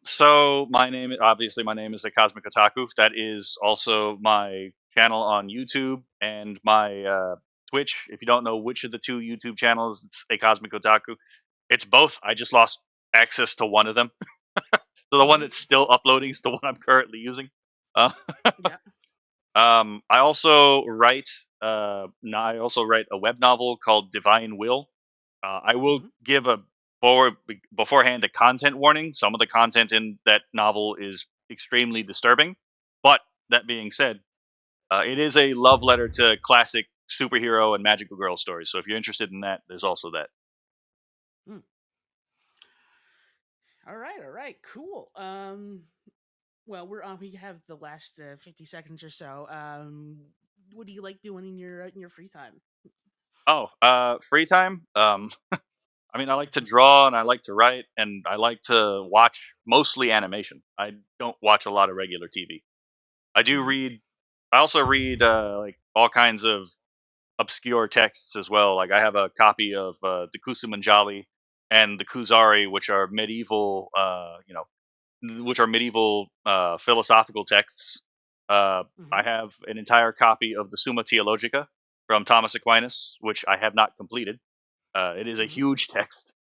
So my name is a Cosmic Otaku. That is also my channel on YouTube and my Twitch. If you don't know which of the two YouTube channels, it's a Cosmic Otaku. It's both. I just lost access to one of them. So the one Mm-hmm. that's still uploading is the one I'm currently using. Uh, Yeah. I also write. I also write a web novel called Divine Will. I will Mm-hmm. give beforehand a content warning. Some of the content in that novel is extremely disturbing, but that being said, it is a love letter to classic superhero and magical girl stories. So if you're interested in that, there's also that. Mm. All right. All right. Cool. Well, we have the last 50 seconds or so. What do you like doing in your free time? Oh, free time. I mean, I like to draw and I like to write and I like to watch mostly animation. I don't watch a lot of regular TV. I do Mm-hmm. read. I also read like all kinds of obscure texts as well. Like I have a copy of the Kusumanjali and the Kuzari, which are medieval, philosophical texts. I Mm-hmm. have an entire copy of the Summa Theologica from Thomas Aquinas, which I have not completed. It is a huge text.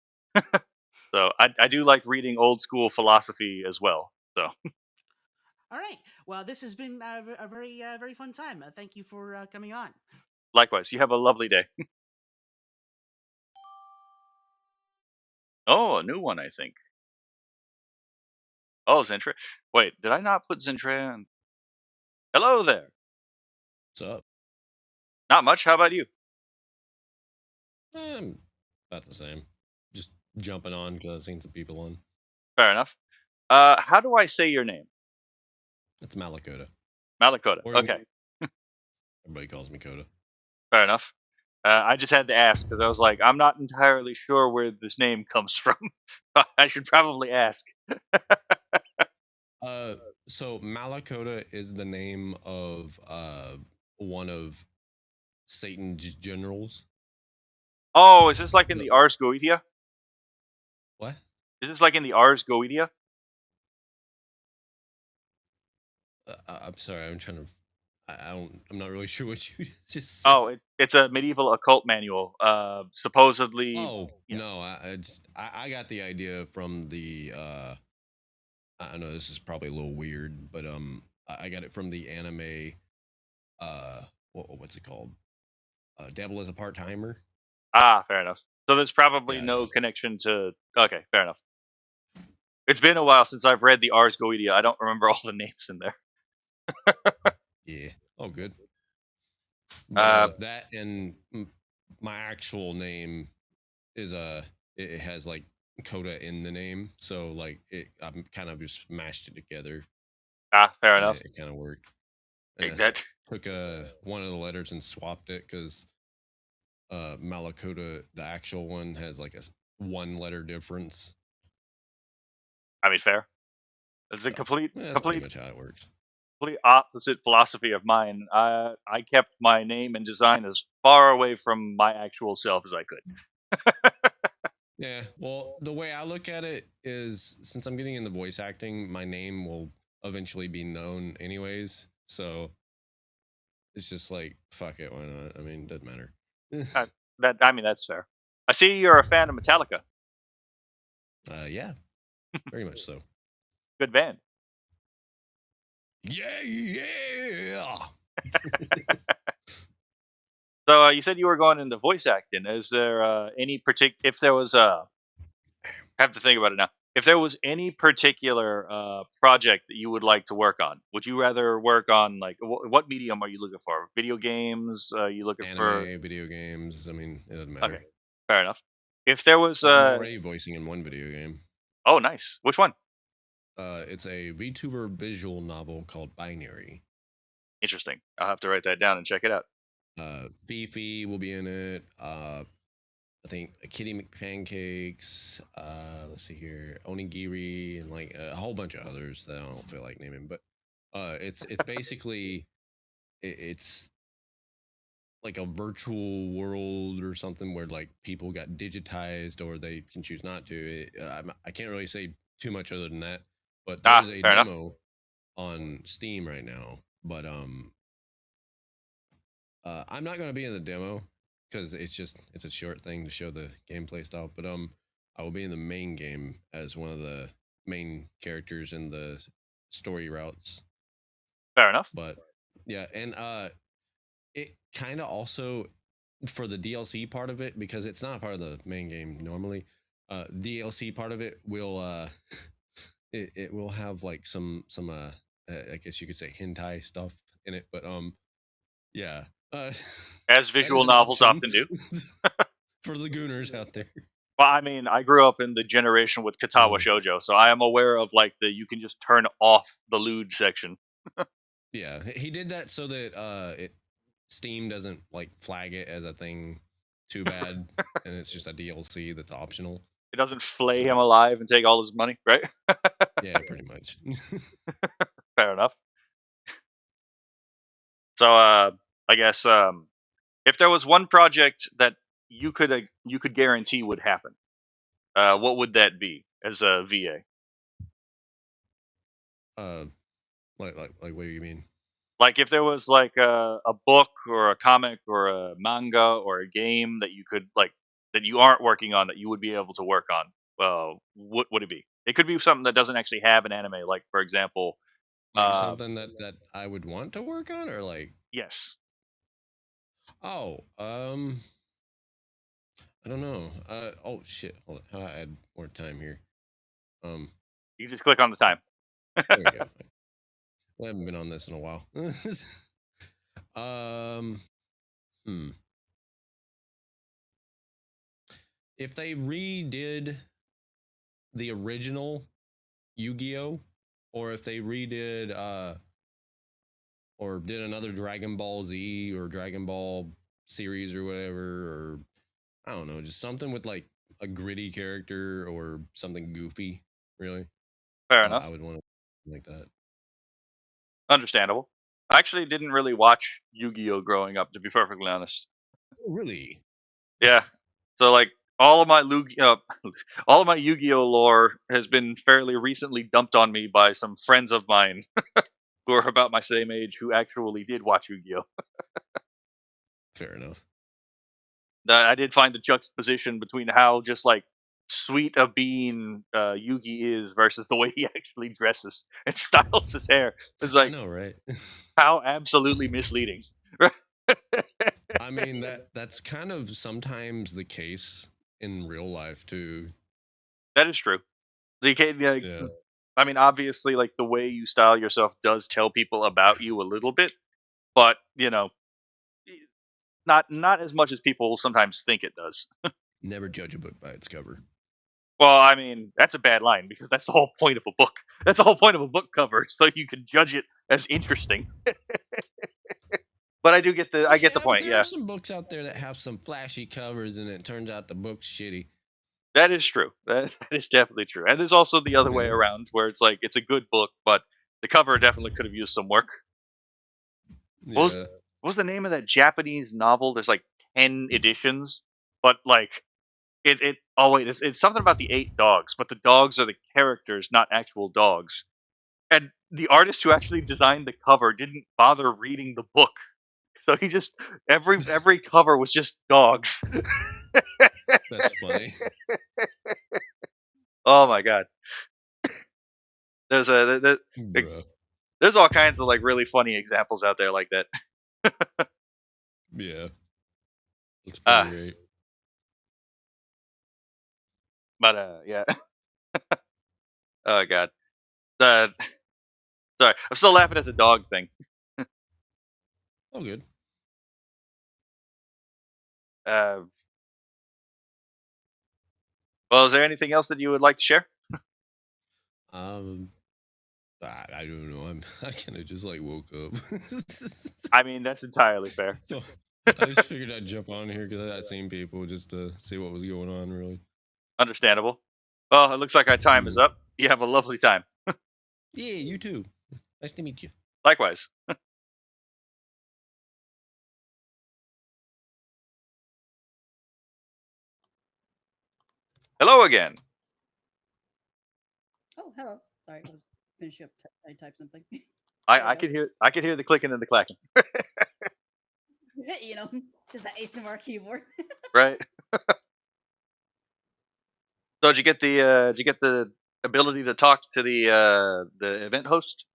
So I do like reading old school philosophy as well. So All right. Well, this has been a very very fun time. Thank you for coming on. likewise, you have a lovely day. Oh, a new one, I think. Oh, Zentre. Wait, did I not put Zentre in? Hello there. What's up? Not much. How about you? About the same. Just jumping on because I've seen some people on. Fair enough. How do I say your name? It's Malakota. Malakota. Or Okay, everybody calls me Coda. fair enough. I just had to ask because I was like, I'm not entirely sure where this name comes from. I should probably ask. So Malakota is the name of one of Satan's generals. Oh, is this like in The- the Ars Goetia? What? Is this like in the Ars Goetia? I'm sorry. I'm trying to. I don't. I'm not really sure what you just said. Oh, it's a medieval occult manual. Supposedly. Oh yeah. no! I got the idea from the. I know this is probably a little weird, but I got it from the anime. What's it called? Devil is a part timer. Ah, fair enough. So there's probably Yeah. no connection to. Okay, fair enough. It's been a while since I've read the Ars Goetia. I don't remember all the names in there. Yeah. Oh, good. But Uh, that and my actual name is it has like Coda in the name, so like I'm kind of just mashed it together. fair And enough. it kind of worked. Take And I that. took one of the letters and swapped it because Malakota, the actual one, has like a one letter difference. I mean, fair. It's a So, complete, yeah, that's complete, pretty much how it works. complete opposite philosophy of mine. I kept my name and design as far away from my actual self as I could. Yeah, well, the way I look at it is since I'm getting into voice acting, my name will eventually be known anyways. So it's just like, fuck it, why not? I mean, it doesn't matter. I mean, that's fair. I see you're a fan of Metallica. Yeah, very much so. Good band. Yeah. So you said you were going into voice acting. Is there any particular? If there was I have to think about it now. If there was any particular project that you would like to work on, would you rather work on like what medium are you looking for? Video games? You looking for Anime, video games. I mean, it doesn't matter. Okay, fair enough. If there was I'm already voicing in one video game. oh nice, which one? It's a VTuber visual novel called Binary. Interesting. I'll have to write that down and check it out. Fifi will be in it. I think Kitty McPancakes. Let's see here, Onigiri, and like a whole bunch of others that I don't feel like naming. But it's basically it's like a virtual world or something where like people got digitized or they can choose not to. I can't really say too much other than that. But there's a fair enough. demo on Steam right now. But I'm not gonna be in the demo because it's a short thing to show the gameplay style. But I will be in the main game as one of the main characters in the story routes. Fair enough. But yeah, and it kind of also for the DLC part of it, because it's not part of the main game normally. DLC part of it will it will have like some I guess you could say hentai stuff in it, but yeah. As visual novels often do. For the gooners out there. Well, I mean, I grew up in the generation with Katawa Shoujo, so I am aware of like you can just turn off the lewd section. Yeah, he did that so that Steam doesn't like flag it as a thing too bad, and it's just a DLC that's optional. It doesn't flay him alive and take all his money, right? Yeah, pretty much. Fair enough. So, I guess if there was one project that you could guarantee would happen, what would that be as a VA? Like what do you mean? Like if there was like a book or a comic or a manga or a game that you could like that you aren't working on that you would be able to work on, what would it be? It could be something that doesn't actually have an anime, like for example, Like something that I would want to work on, or like yes. oh I don't know. Oh shit. Hold on. How do I add more time here? You just click on the time. There we go. I haven't been on this in a while. If they redid the original Yu-Gi-Oh, or if they redid or did another Dragon Ball Z or Dragon Ball series or whatever, or I don't know, just something with like a gritty character or something goofy, really. Fair enough. I would want to like that. Understandable. I actually didn't really watch Yu-Gi-Oh growing up, to be perfectly honest. Oh, really? Yeah. So like all of my all of my Yu-Gi-Oh lore has been fairly recently dumped on me by some friends of mine who are about my same age who actually did watch Yu-Gi-Oh. Fair enough. I did find the juxtaposition between how just like sweet a bean Yugi is versus the way he actually dresses and styles his hair. It's I like know, right? how absolutely misleading. I mean that's kind of sometimes the case in real life too. That is true. Yeah. I mean, obviously, like the way you style yourself does tell people about you a little bit, but not as much as people sometimes think it does. Never judge a book by its cover. Well, I mean, that's a bad line because that's the whole point of a book. That's the whole point of a book cover, so you can judge it as interesting. But I do get I get the point. There Yeah, are some books out there that have some flashy covers, and it turns out the book's shitty. that is true. That is definitely true. And there's also the other way Yeah. around, where it's like it's a good book, but the cover definitely could have used some work. Yeah. What was the name of that Japanese novel? There's like 10 editions, but like it oh wait, it's something about the 8 dogs, but the dogs are the characters, not actual dogs. And the artist who actually designed the cover didn't bother reading the book. So he just every cover was just dogs. That's funny. Oh my god. There's Bruh. there's all kinds of like really funny examples out there like that. Yeah. That's pretty great. But yeah. Oh god. Sorry, I'm still laughing at the dog thing. Oh, good. Well, is there anything else that you would like to share? I don't know. I kind of just like woke up. I mean, that's entirely fair. So I just figured I'd jump on here because I seen people just to see what was going on. Really. Understandable. Well, it looks like our time is up. You have a lovely time. Yeah, you too. Nice to meet you. Likewise. Hello again. Oh, hello. Sorry, I was finishing up. I typed something. I could hear the clicking and the clacking. You know, just that ASMR keyboard. Right. So did you get the ability to talk to the event host?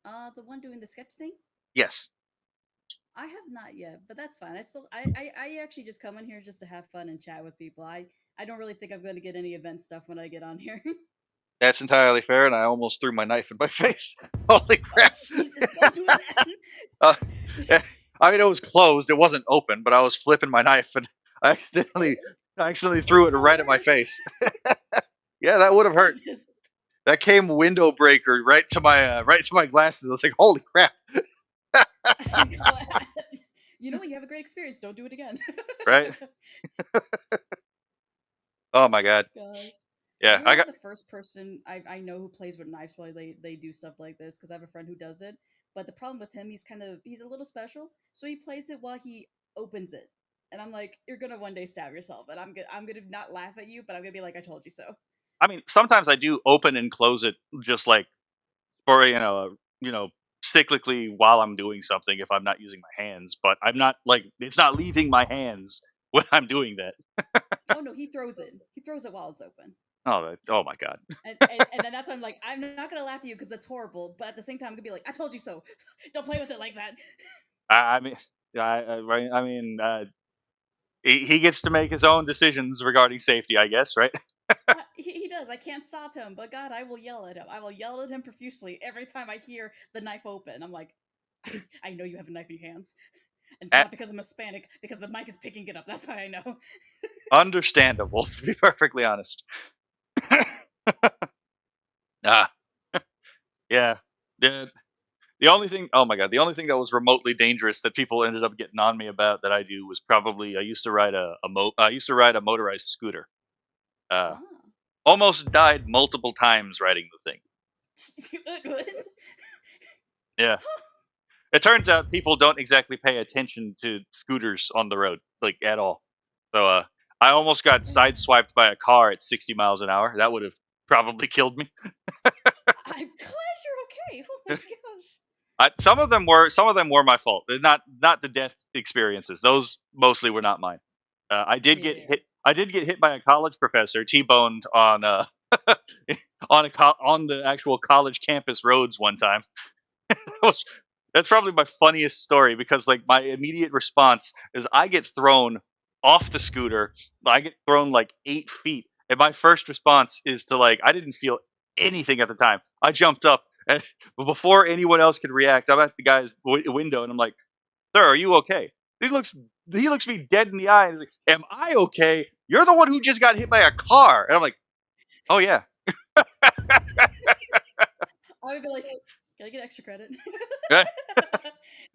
The one doing the sketch thing. Yes. I have not yet, but that's fine. I actually just come in here just to have fun and chat with people. I don't really think I'm going to get any event stuff when I get on here. That's entirely fair, and I almost threw my knife in my face. Holy crap! Oh, Jesus, don't do that. I mean, it was closed; it wasn't open, but I was flipping my knife, and I accidentally threw it right at my face. Yeah, that would have hurt. That came window breaker right to my glasses. I was like, "Holy crap!" You know what? You have a great experience. Don't do it again. Right? Oh my god. Gosh. Yeah, I got the first person I know who plays with knives while they do stuff like this because I have a friend who does it. But the problem with him, he's a little special, so he plays it while he opens it, and I'm like, you're gonna one day stab yourself, and I'm gonna not laugh at you, but I'm gonna be like, I told you so. I mean, sometimes I do open and close it just like for cyclically while I'm doing something if I'm not using my hands, but I'm not like it's not leaving my hands when I'm doing that. Oh no, he throws it. He throws it while it's open. Oh my god. And then that's when I'm like, I'm not gonna laugh at you because that's horrible, but at the same time, I'm gonna be like, I told you so. Don't play with it like that. I mean, right. I mean, he gets to make his own decisions regarding safety, I guess, right? He does. I can't stop him, but God, I will yell at him. I will yell at him profusely every time I hear the knife open. I'm like, I know you have a knife in your hands. And it's not because I'm Hispanic, because the mic is picking it up. That's why I know. Understandable, to be perfectly honest. Ah, yeah. The only thing, oh my god, the only thing that was remotely dangerous that people ended up getting on me about that I do was probably I used to ride I used to ride a motorized scooter. Uh, Ah. almost died multiple times riding the thing. Yeah. It turns out people don't exactly pay attention to scooters on the road, like at all. So I almost got sideswiped by a car at 60 miles an hour. That would have probably killed me. I'm glad you're okay. Oh my gosh. Some of them were my fault. They're not the death experiences. Those mostly were not mine. I did get Yeah. hit. I did get hit by a college professor, T-boned on on the actual college campus roads one time. That's probably my funniest story because like my immediate response is I get thrown off the scooter. I get thrown like 8 feet, and my first response is to like I didn't feel anything at the time. I jumped up, and before anyone else could react, I'm at the guy's window, and I'm like, "Sir, are you okay?" He looks me dead in the eye, and he's like, "Am I okay? You're the one who just got hit by a car." And I'm like, "Oh yeah." I would be like, can I get extra credit?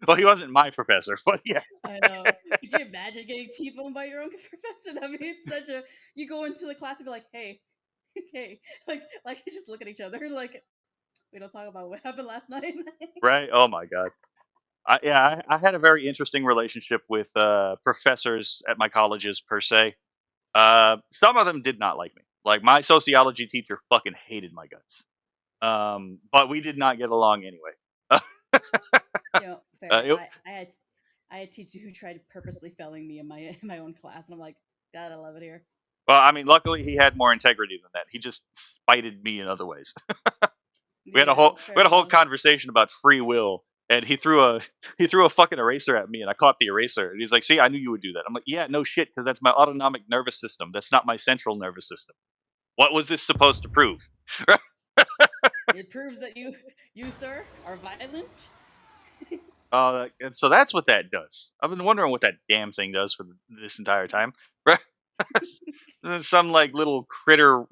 Well, he wasn't my professor, but yeah. I know. Could you imagine getting T-boned by your own professor? That'd be such a. You go into the class and be like, "Hey, hey," like you just look at each other like, we don't talk about what happened last night. Right? Oh my god. I had a very interesting relationship with professors at my colleges per se. Some of them did not like me. Like my sociology teacher fucking hated my guts. But we did not get along anyway. Fair. It- I had teachers who tried purposely failing me in my own class, and I'm like, God, I love it here. well, I mean, luckily he had more integrity than that. He just spited me in other ways. We had a whole conversation about free will, and he threw a fucking eraser at me, and I caught the eraser. And he's like, "See, I knew you would do that." I'm like, "Yeah, no shit, because that's my autonomic nervous system. That's not my central nervous system. What was this supposed to prove?" It proves that you sir are violent. And so that's what that does. I've been wondering what that damn thing does for this entire time. Some like little critter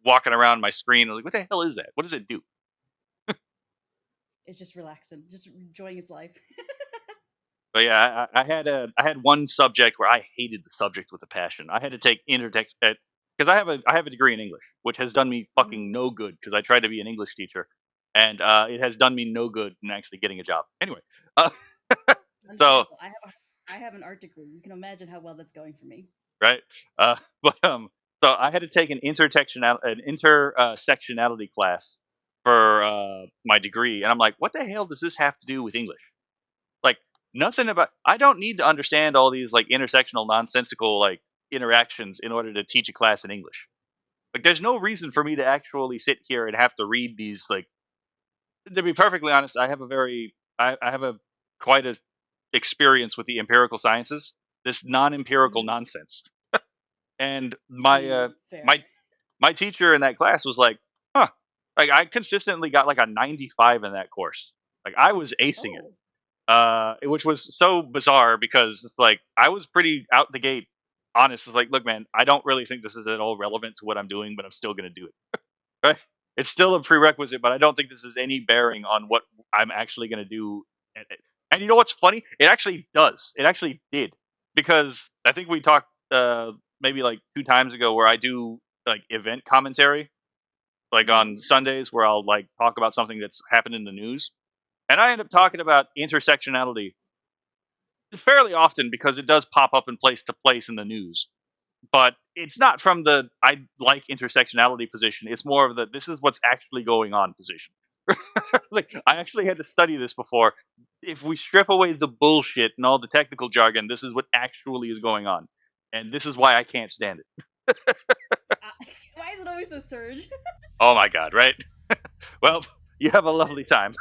walking around my screen. I'm like, what the hell is that? What does it do? It's just relaxing, just enjoying its life. But yeah, I had one subject where I hated the subject with a passion. I had to take intertext because I have a degree in English, which has done me fucking no good because I tried to be an English teacher, and it has done me no good in actually getting a job. Anyway, so I have an art degree. You can imagine how well that's going for me. right, but so I had to take an intersectionality class for my degree, and I'm like, what the hell does this have to do with English? Like nothing about. I don't need to understand all these like intersectional, nonsensical like interactions in order to teach a class in English. Like, there's no reason for me to actually sit here and have to read these. Like, to be perfectly honest, I have a quite a experience with the empirical sciences. This non-empirical nonsense, and my teacher in that class was like, "Huh." Like, I consistently got like a 95 in that course. Like, I was acing it. Which was so bizarre because like I was pretty out the gate honest. It's like, look, man, I don't really think this is at all relevant to what I'm doing, but I'm still going to do it. Right? It's still a prerequisite, but I don't think this is any bearing on what I'm actually going to do. And you know what's funny? It actually does. It actually did because I think we talked maybe like 2 times ago where I do like event commentary, like on Sundays where I'll like talk about something that's happened in the news. And I end up talking about intersectionality fairly often because it does pop up in place to place in the news. But it's not from the I like intersectionality position. It's more of the this is what's actually going on position. Like I actually had to study this before. If we strip away the bullshit and all the technical jargon, this is what actually is going on. and this is why I can't stand it. Why is it always a surge? Oh my god, right? Well, you have a lovely time.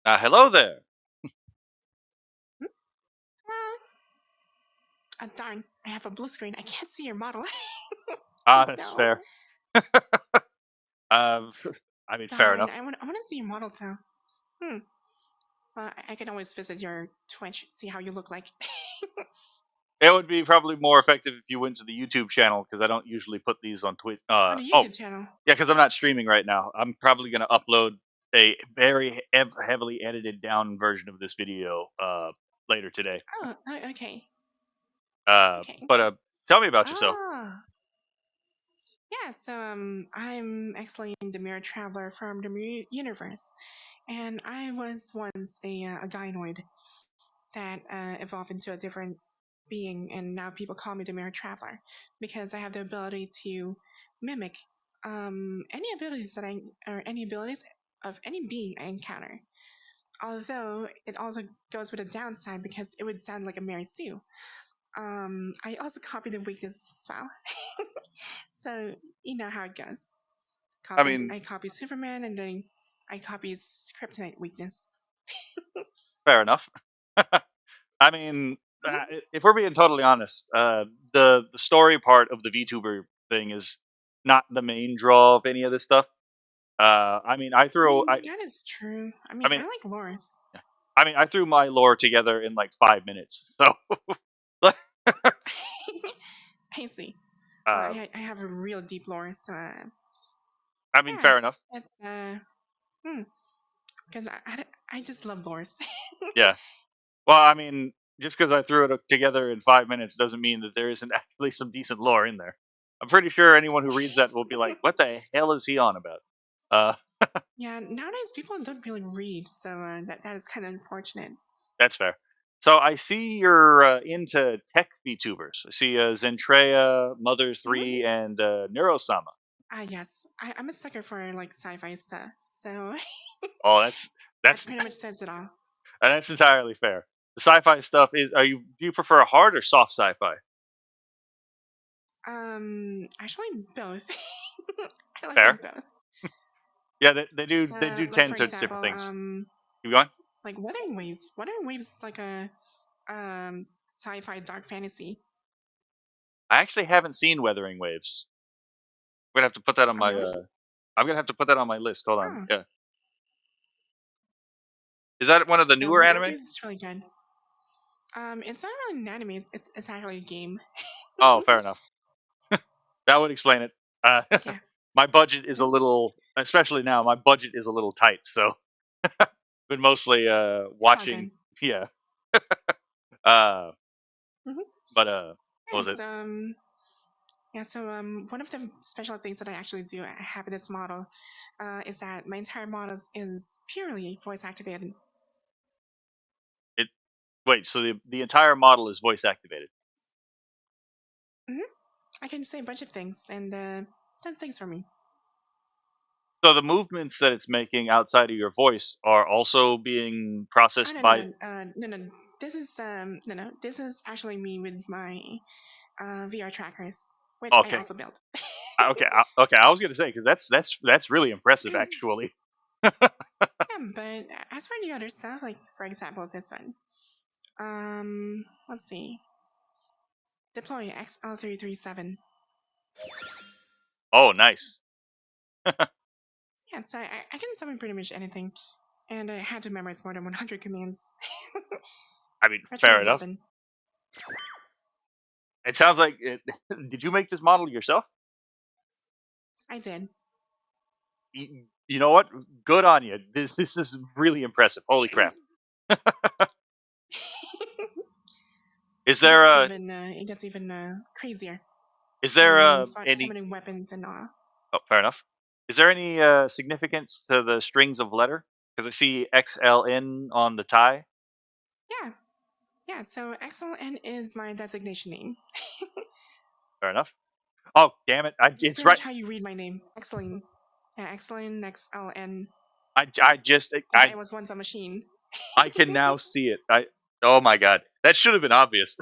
Hello there. Darn, I have a blue screen. I can't see your model. That's No. fair. I mean, fair Darn, enough. I want to see your model though. Well, I can always visit your Twitch, see how you look like. It would be probably more effective if you went to the YouTube channel, because I don't usually put these on Twitch. On the YouTube channel. Yeah, because I'm not streaming right now. I'm probably going to upload a very heavily edited down version of this video later today. Oh, okay. Okay. But tell me about yourself. Yeah, so I'm actually the Mirror Traveler from the Mirror Universe, and I was once a gynoid that evolved into a different being, and now people call me the Mirror Traveler because I have the ability to mimic any abilities any abilities of any being I encounter. Although it also goes with a downside because it would sound like a Mary Sue. I also copy the weakness as well. So you know how it goes. I copy Superman, and then I copy his kryptonite weakness. Fair enough. I mean, if we're being totally honest, the story part of the VTuber thing is not the main draw of any of this stuff. I mean, that is true. I mean, I like lores. I mean, I threw my lore together in like 5 minutes. So I see. I have a real deep lore, so I mean, fair enough. That's because I just love lores. Yeah. Well, I mean, just because I threw it together in 5 minutes doesn't mean that there isn't actually some decent lore in there. I'm pretty sure anyone who reads that will be like, "What the hell is he on about?" Yeah, nowadays people don't really read, so that is kind of unfortunate. That's fair. So I see you're into tech VTubers. I see Zentrea, Mother3, and Neurosama. Yes, I'm a sucker for like sci-fi stuff, so. Oh, that's that pretty much says it all. That's entirely fair. The sci-fi stuff is. Do you prefer hard or soft sci-fi? Actually, both. I like fair. both. Yeah, they do like, tend to example, different things. Keep going. Like Wuthering Waves. Wuthering Waves is like a sci-fi dark fantasy. I actually haven't seen Wuthering Waves. I'm gonna have to put that on my. I'm gonna have to put that on my list. Hold on. Yeah. Is that one of the newer anime? It's really good. It's not really an anime. It's actually a game. Oh, fair enough. That would explain it. Yeah. My budget is a little, especially now. My budget is a little tight, so been mostly watching. Yeah. But what was it? Yeah, so one of the special things that I actually do have in this model is that my entire model is purely voice activated. Wait, so the entire model is voice activated? I can say a bunch of things, and does things for me. So the movements that it's making outside of your voice are also being processed by. No. This is This is actually me with my VR trackers, which I also built. Okay. I was gonna say, because that's really impressive, actually. Yeah, but as for the other stuff, like for example this one, let's see. Deploy XL337. Oh, nice. Yeah, so I can summon pretty much anything, and I had to memorize more than 100 commands. I mean, fair enough. It sounds like did you make this model yourself? I did. You know what? Good on you. This is really impressive. Holy crap. Is there it gets even crazier. Is there any summoning weapons and all? Oh, fair enough. Is there any significance to the strings of letter? Because I see XLN on the tie. Yeah. Yeah, so XLN is my designation name. Fair enough. Oh, damn it! It's It's pretty right. much how you read my name. Xlin. Yeah, Xlin, XLN. I just Because I was once a machine. I can now see it. Oh my god, that should have been obvious.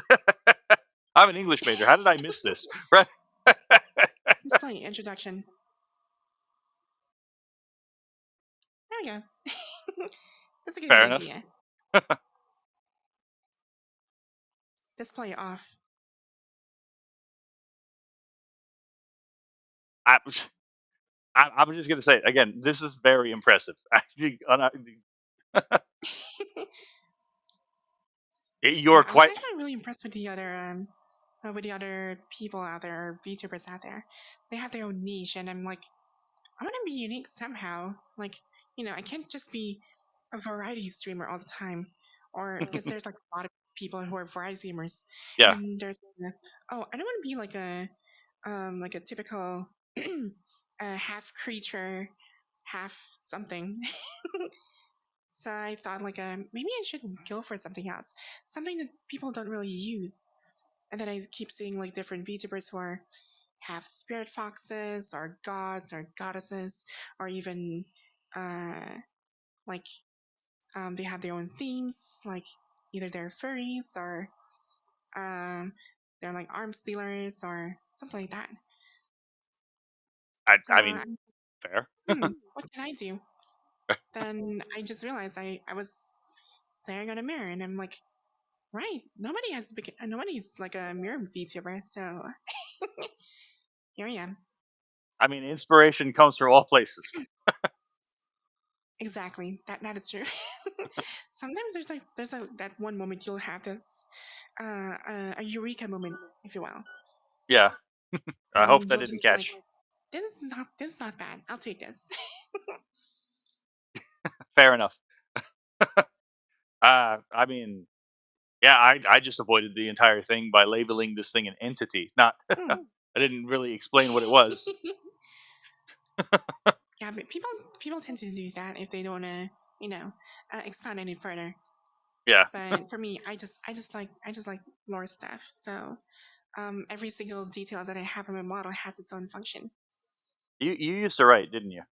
I'm an English major. How did I miss this? Right. Display introduction. There we go. That's a good Fair enough. idea. Display off. I'm just gonna say it again. This is very impressive. You're Yeah, I was quite. actually really impressed with the other people out there, VTubers out there. They have their own niche, and I'm like, I want to be unique somehow. Like, I can't just be a variety streamer all the time, or because there's like a lot of people who are variety streamers, Yeah. and then there's oh, I don't want to be like a typical half creature, half something. So I thought like maybe I should go for something else, something that people don't really use. And then I keep seeing like different VTubers who are have spirit foxes or gods or goddesses or even like they have their own themes, like either they're furries or they're like arms dealers or something like that. So I mean, fair. what can I do? Then I just realized I was staring at a mirror and I'm like, right, nobody's like a mirror VTuber, so here I am. I mean, inspiration comes from all places. Exactly, that is true. Sometimes there's that one moment you'll have this a eureka moment, if you will. Yeah. I hope And that you'll didn't just be like, catch. this is not bad. I'll take this. Fair enough. I mean, yeah, I just avoided the entire thing by labeling this thing an entity. Not, I didn't really explain what it was. Yeah, but people tend to do that if they don't want to, expand any further. Yeah. But for me, I just like lore stuff. So every single detail that I have in my model has its own function. You used to write, didn't you?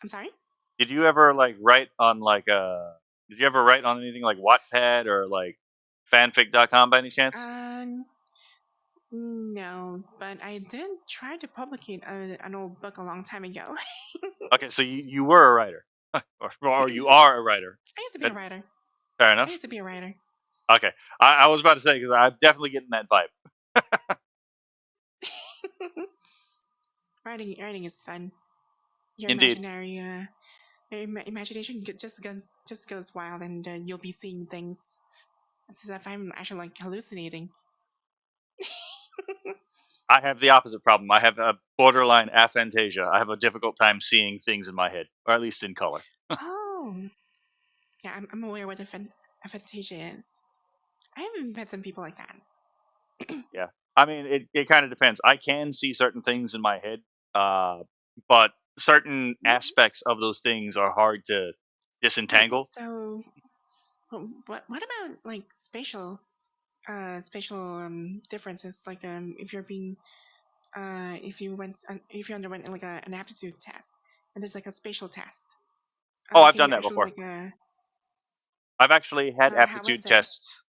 I'm sorry? Did you ever write on Did you ever write on anything like Wattpad or like fanfic.com by any chance? No, but I did try to publicate an old book a long time ago. Okay, so you were a writer, or you are a writer. I used to be a writer. Fair I enough. used to be a writer. Okay, I was about to say because I'm definitely getting that vibe. Writing is fun. Your Indeed. imagination just goes wild, and you'll be seeing things. It's as if I'm actually like hallucinating. I have the opposite problem. I have a borderline aphantasia. I have a difficult time seeing things in my head, or at least in color. Oh, yeah, I'm aware what aphantasia is. I haven't met some people like that. Yeah, I mean, it kind of depends. I can see certain things in my head, but certain aspects of those things are hard to disentangle. So, what about like spatial differences? Like if you're being if you underwent like an aptitude test and there's like a spatial test. Oh, I've Can done you that actually before. I've actually had how was aptitude it? tests.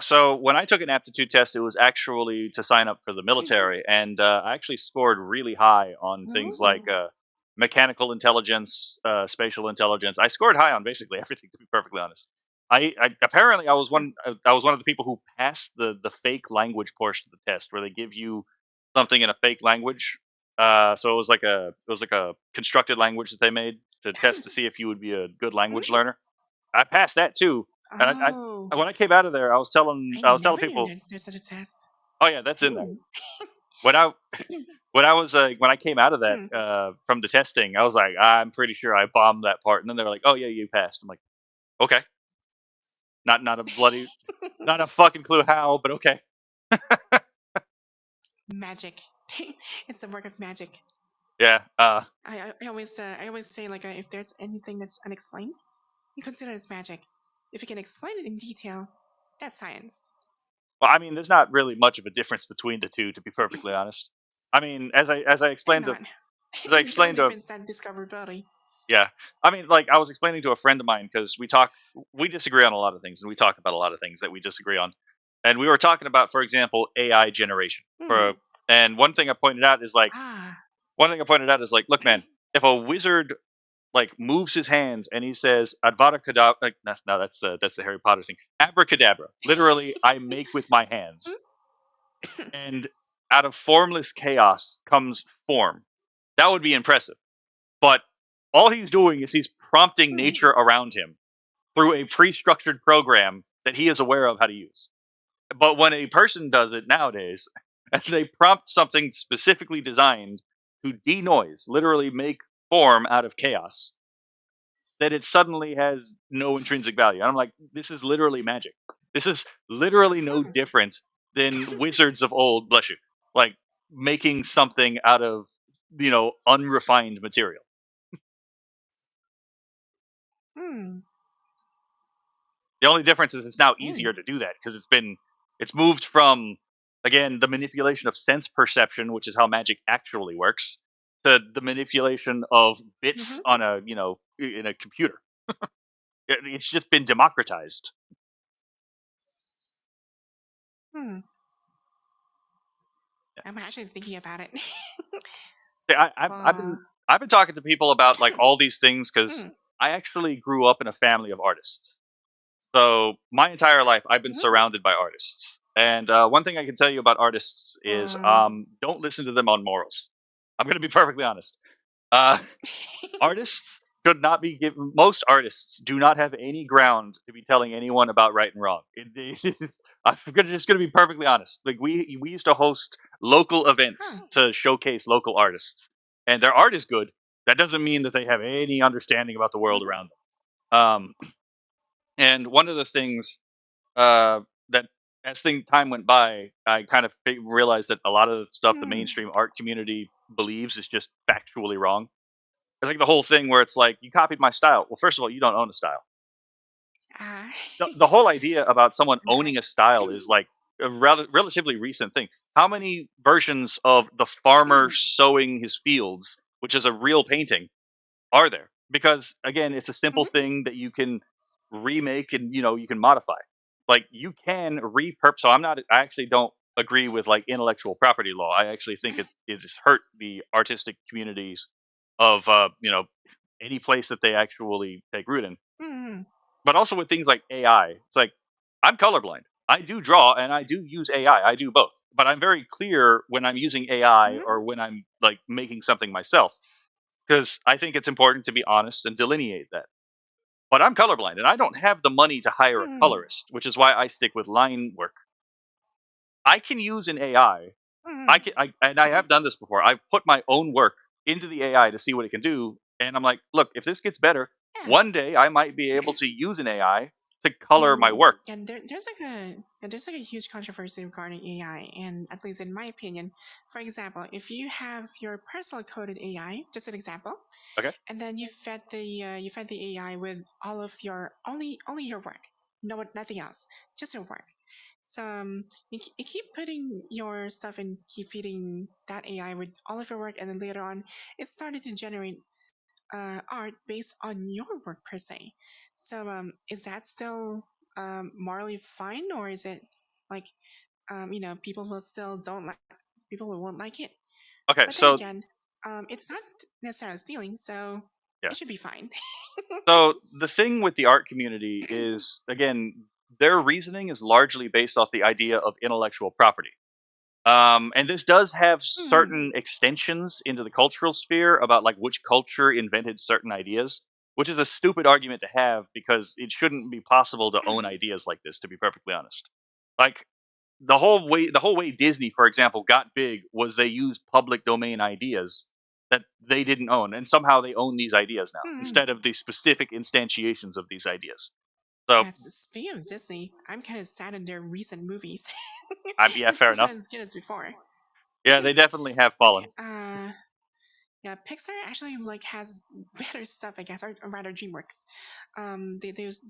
So when I took an aptitude test, it was actually to sign up for the military, and I actually scored really high on things like mechanical intelligence, spatial intelligence. I scored high on basically everything, to be perfectly honest. I apparently I was one of the people who passed the fake language portion of the test, where they give you something in a fake language. So it was like a constructed language that they made to test to see if you would be a good language learner. I passed that too, and I when I came out of there, I was telling people, there's such a test. oh yeah, that's in there. When I when I came out of that from the testing, I was like, I'm pretty sure I bombed that part, and then they were like, oh yeah, you passed. I'm like, okay, not a bloody, not a fucking clue how, but okay. Magic. It's a work of magic. Yeah. I always say like if there's anything that's unexplained, you consider it as magic. if you can explain it in detail, that's science. Well, I mean, there's not really much of a difference between the two, to be perfectly honest. I mean, as I Why explained to not? as I The only explained to difference is that discoverability. yeah, I mean, like I was explaining to a friend of mine because we disagree on a lot of things, and we talk about a lot of things that we disagree on, and we were talking about, for example, AI generation. Hmm. And one thing I pointed out is like, Ah. look, man, if a wizard like moves his hands and he says "Advada Kedavra," like, no, that's the Harry Potter thing. Abracadabra, literally, I make with my hands, and out of formless chaos comes form. That would be impressive. But all he's doing is he's prompting Hmm. nature around him through a pre-structured program that he is aware of how to use. But when a person does it nowadays, and they prompt something specifically designed to denoise, literally make form out of chaos, then it suddenly has no intrinsic value. And I'm like, this is literally magic. This is literally no different than wizards of old, bless you, like making something out of, unrefined material. Hmm. The only difference is it's now Hmm. easier to do that because it's moved from, again, the manipulation of sense perception, which is how magic actually works, to the manipulation of bits Mhm. on in a computer. It's just been democratized. Hmm. Yeah. I'm actually thinking about it. See, I've been talking to people about like all these things because Hmm. I actually grew up in a family of artists. So my entire life, I've been Mhm. surrounded by artists. And one thing I can tell you about artists is don't listen to them on morals. I'm going to be perfectly honest. Uh, artists should not be given. Most artists do not have any ground to be telling anyone about right and wrong. Just going to be perfectly honest. Like we used to host local events to showcase local artists, and their art is good. That doesn't mean that they have any understanding about the world Mhm. around them. And one of the things that as time went by, I kind of realized that a lot of the stuff the Hmm. mainstream art community believes is just factually wrong. It's like the whole thing where it's like, you copied my style. Well, first of all, you don't own a style. Ah. The whole idea about someone Right. owning a style is like a relatively recent thing. How many versions of the farmer sowing his fields, which is a real painting, are there? Because again, it's a simple Mhm. thing that you can remake and you can modify. Like you can repurpose. So I actually don't agree with like intellectual property law. I actually think it has hurt the artistic communities of any place that they actually take root in. Hmm. But also with things like AI, it's like I'm colorblind. I do draw and I do use AI. I do both. But I'm very clear when I'm using AI Mhm. or when I'm like making something myself because I think it's important to be honest and delineate that. But I'm colorblind and I don't have the money to hire a Hmm. colorist, which is why I stick with line work. I can use an AI. Hmm. And I have done this before. I've put my own work into the AI to see what it can do, and I'm like, look, if this gets better, Yeah. one day I might be able to use an AI to color my And work. there's like a huge controversy regarding AI, and at least in my opinion, for example, if you have your personal coded AI, just an example, Okay. and then you fed the AI with all of your only your work, nothing else, just your work. So you keep putting your stuff and keep feeding that AI with all of your work, and then later on, it started to generate art based on your work per se. So is that still morally fine, or is it like people will still don't like people will won't like it? Okay. But then So again, it's not necessarily stealing, so yeah. it should be fine. So the thing with the art community is, again, their reasoning is largely based off the idea of intellectual property. And this does have Hmm. certain extensions into the cultural sphere about like which culture invented certain ideas, which is a stupid argument to have because it shouldn't be possible to own ideas like this, to be perfectly honest. Like the whole way Disney, for example, got big was they used public domain ideas that they didn't own, and somehow they own these ideas now Hmm. instead of the specific instantiations of these ideas. So, Yes, speaking of Disney, I'm kind of sad in their recent movies. yeah, It's fair not enough. as good as before. Yeah, they definitely have Like fallen. Yeah, Pixar actually like has better stuff, I guess, or rather DreamWorks.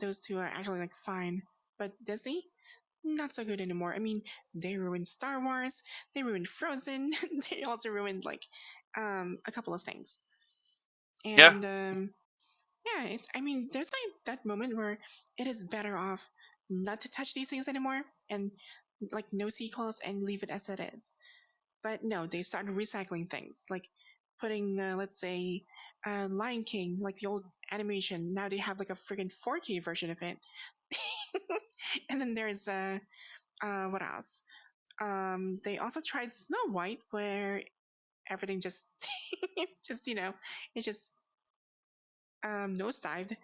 Those two are actually like fine, but Disney not so good anymore. I mean, they ruined Star Wars, they ruined Frozen, they also ruined like a couple of things, Yeah, and yeah, it's. I mean, there's like that moment where it is better off not to touch these things anymore and like no sequels and leave it as it is. But no, they started recycling things, like putting, let's say, Lion King, like the old animation. Now they have like a freaking 4K version of it. And then there's what else? They also tried Snow White, where everything just, just it just nosedived.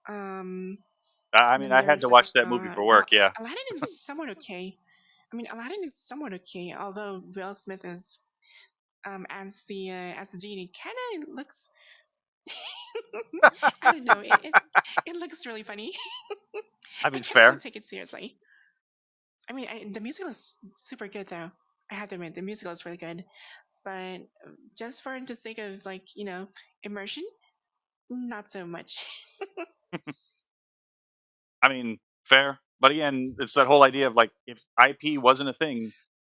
Um, I and mean, then I had there's to watch that movie for work. well, Yeah, Aladdin is somewhat okay. I mean, Aladdin is somewhat okay, although Will Smith is as the genie kind of looks. I don't know. It looks really funny. I I mean, can't really fair. take it seriously. I mean, the musical is super good though. I have to admit, the musical is really good. But just for the sake of like immersion, not so much. I mean, fair. But again, it's that whole idea of like, if IP wasn't a thing,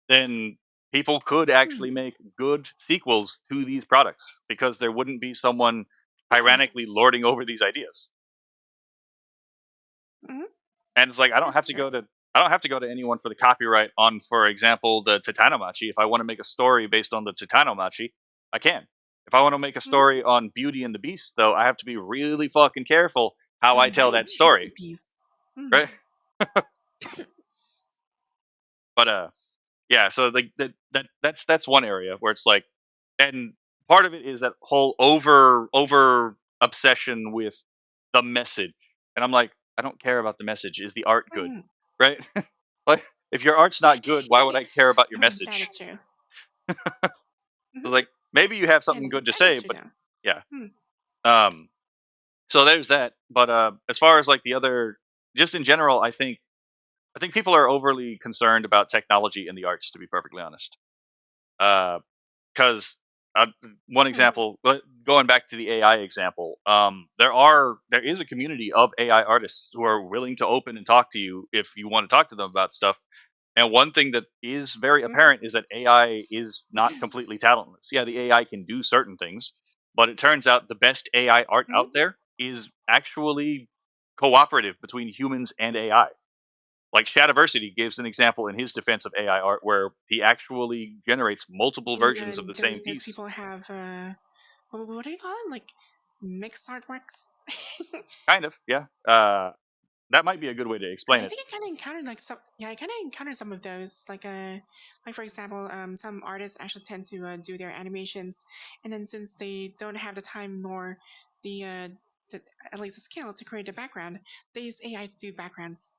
then people could Hmm. actually make good sequels to these products because there wouldn't be someone Yeah. tyrannically lording over these ideas. Hmm. And it's like That's true. I don't have to go to anyone for the copyright on, for example, the Titanomachi. If I want to make a story based on the Titanomachi, I can. If I want to make a Hmm. story on Beauty and the Beast, though, I have to be really fucking careful how I tell Right. that Beauty and the story, Beast. Hmm. right? But yeah, so like that's one area where it's like, and part of it is that whole over obsession with the message, and I'm like, I don't care about the message. Is the art good, Hmm. right? Like, if your art's not good, why would I care about your That message? is true. So Hmm. like, maybe you have Yeah, something good to that is say, true but though. yeah. Hmm. Um, so there's that. But as far as like the other, just in general, I think people are overly concerned about technology in the arts. To be perfectly honest, because one Hmm. example, going back to the AI example, there is a community of AI artists who are willing to open and talk to you if you want to talk to them about stuff. And one thing that is very Hmm. apparent is that AI is not completely talentless. Yeah, the AI can do certain things, but it turns out the best AI art Hmm. out there is actually cooperative between humans and AI. Like Shadiversity gives an example in his defense of AI art where he actually generates multiple versions of the same Those piece. people have what do you call it? Like mixed artworks. Kind of, yeah. That might be a good way to explain I it. think I kind of encountered like some. Yeah, I kind of encountered some of those. Like for example, some artists actually tend to do their animations, and then since they don't have the time nor the, the at least the skill to create the background, they use AI to do backgrounds.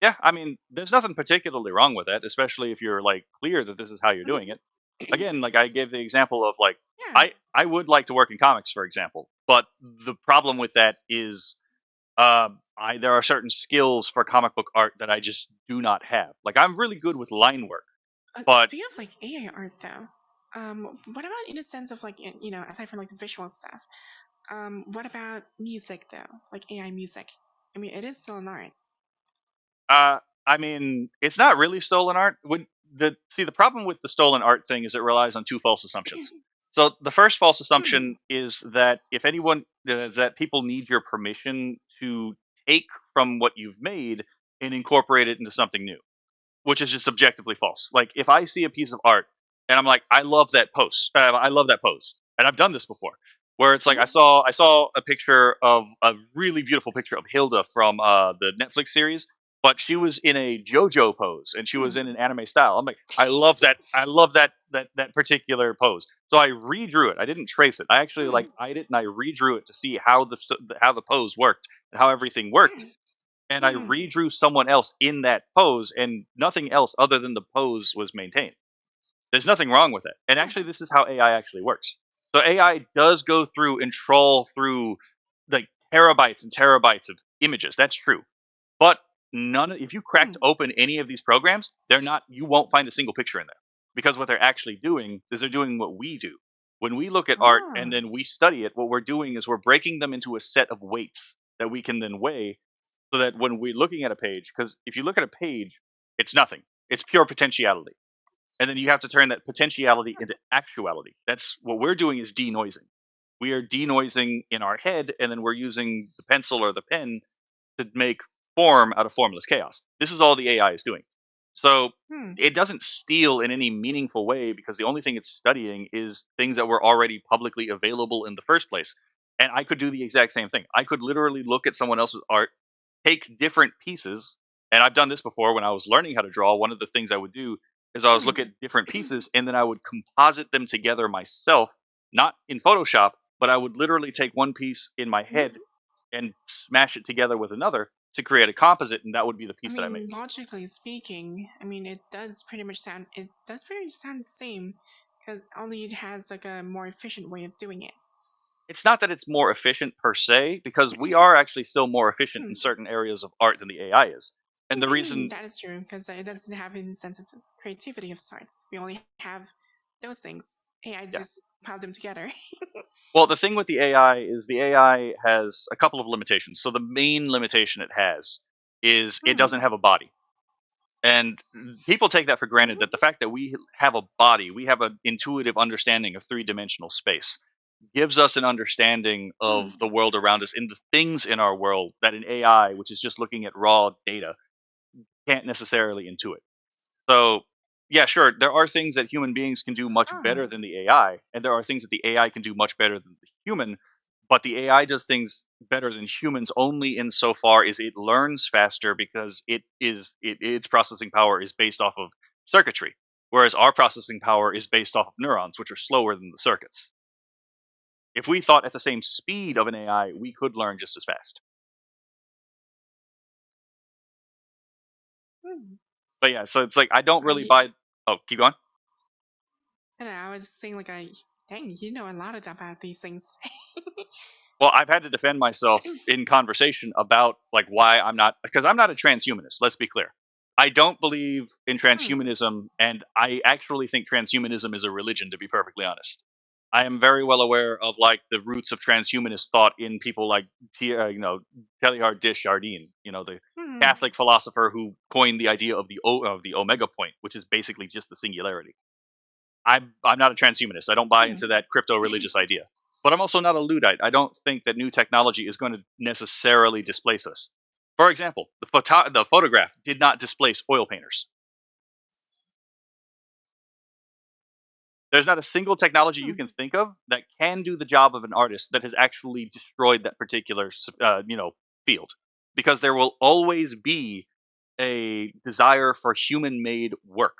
Yeah, I mean, there's nothing particularly wrong with that, especially if you're like clear that this is how you're doing Hmm. it. Again, like I gave the example of like Yeah. I would like to work in comics, for example, but the problem with that is I there are certain skills for comic book art that I just do not have. Like I'm really good with line work, but Speaking of like AI art, though, what about in the sense of like aside from like the visual stuff, what about music though, like AI music? I mean, it is still an art. I mean, it's not really stolen art. When the problem with the stolen art thing is it relies on two false assumptions. So the first false Hmm. assumption is that if anyone that people need your permission to take from what you've made and incorporate it into something new, which is just objectively false. Like if I see a piece of art and I'm like, I love that pose, and I've done this before, where it's like Hmm. I saw a picture of a really beautiful picture of Hilda from the Netflix series, but she was in a JoJo pose and she was Hmm. in an anime style. I'm like, I love that particular pose. So I redrew it. I didn't trace it. I actually Hmm. like eyed it and I redrew it to see how the pose worked and how everything worked, and I Hmm. redrew someone else in that pose, and nothing else other than the pose was maintained. There's nothing wrong with it. And Yeah. actually, this is how AI actually works. So AI does go through and trawl through like terabytes and terabytes of images. That's true. But if you cracked Hmm. open any of these programs, you won't find a single picture in there. Because what they're actually doing is they're doing what we do. When we look at art Ah. and then we study it, what we're doing is we're breaking them into a set of weights that we can then weigh, so that when we're looking at a page, because if you look at a page, it's nothing. It's pure potentiality. And then you have to turn that potentiality into actuality. That's what we're doing, is denoising. We are denoising in our head, and then we're using the pencil or the pen to make form out of formless chaos. This is all the AI is doing. So Hmm. it doesn't steal in any meaningful way, because the only thing it's studying is things that were already publicly available in the first place. And I could do the exact same thing. I could literally look at someone else's art, take different pieces, and I've done this before when I was learning how to draw. One of the things I would do is I was look at different pieces, and then I would composite them together myself, not in Photoshop, but I would literally take one piece in my head and smash it together with another to create a composite, and that would be the piece that I made. Logically speaking, it does pretty much sound the same, because only it has like a more efficient way of doing it. It's not that it's more efficient per se, because we are actually still more efficient in certain areas of art than the AI is. And the reason that is true, because it doesn't have any sense of creativity of sorts. We only have those things. AI just piled them together. Well, the thing with the AI is the AI has a couple of limitations. So the main limitation it has is it doesn't have a body. And people take that for granted, that the fact that we have a body, we have an intuitive understanding of three-dimensional space, gives us an understanding of the world around us and the things in our world that an AI, which is just looking at raw data, can't necessarily intuit. So, yeah, sure, there are things that human beings can do much better than the AI, and there are things that the AI can do much better than the human. But the AI does things better than humans only insofar as it learns faster, because its processing power is based off of circuitry, whereas our processing power is based off of neurons, which are slower than the circuits. If we thought at the same speed of an AI, we could learn just as fast. But yeah, so it's like I don't really buy. Oh, keep going. I don't know, I was saying like, dang, you know a lot about these things. Well, I've had to defend myself in conversation about like why I'm not, because I'm not a transhumanist. Let's be clear. I don't believe in transhumanism, and I actually think transhumanism is a religion, to be perfectly honest. I am very well aware of like the roots of transhumanist thought in people like Teilhard de Chardin, the Catholic philosopher who coined the idea of the omega point, which is basically just the singularity. I'm not a transhumanist. I don't buy into that crypto religious idea. But I'm also not a Luddite. I don't think that new technology is going to necessarily displace us. For example, the photograph did not displace oil painters. There's not a single technology you can think of that can do the job of an artist that has actually destroyed that particular field, because there will always be a desire for human-made work.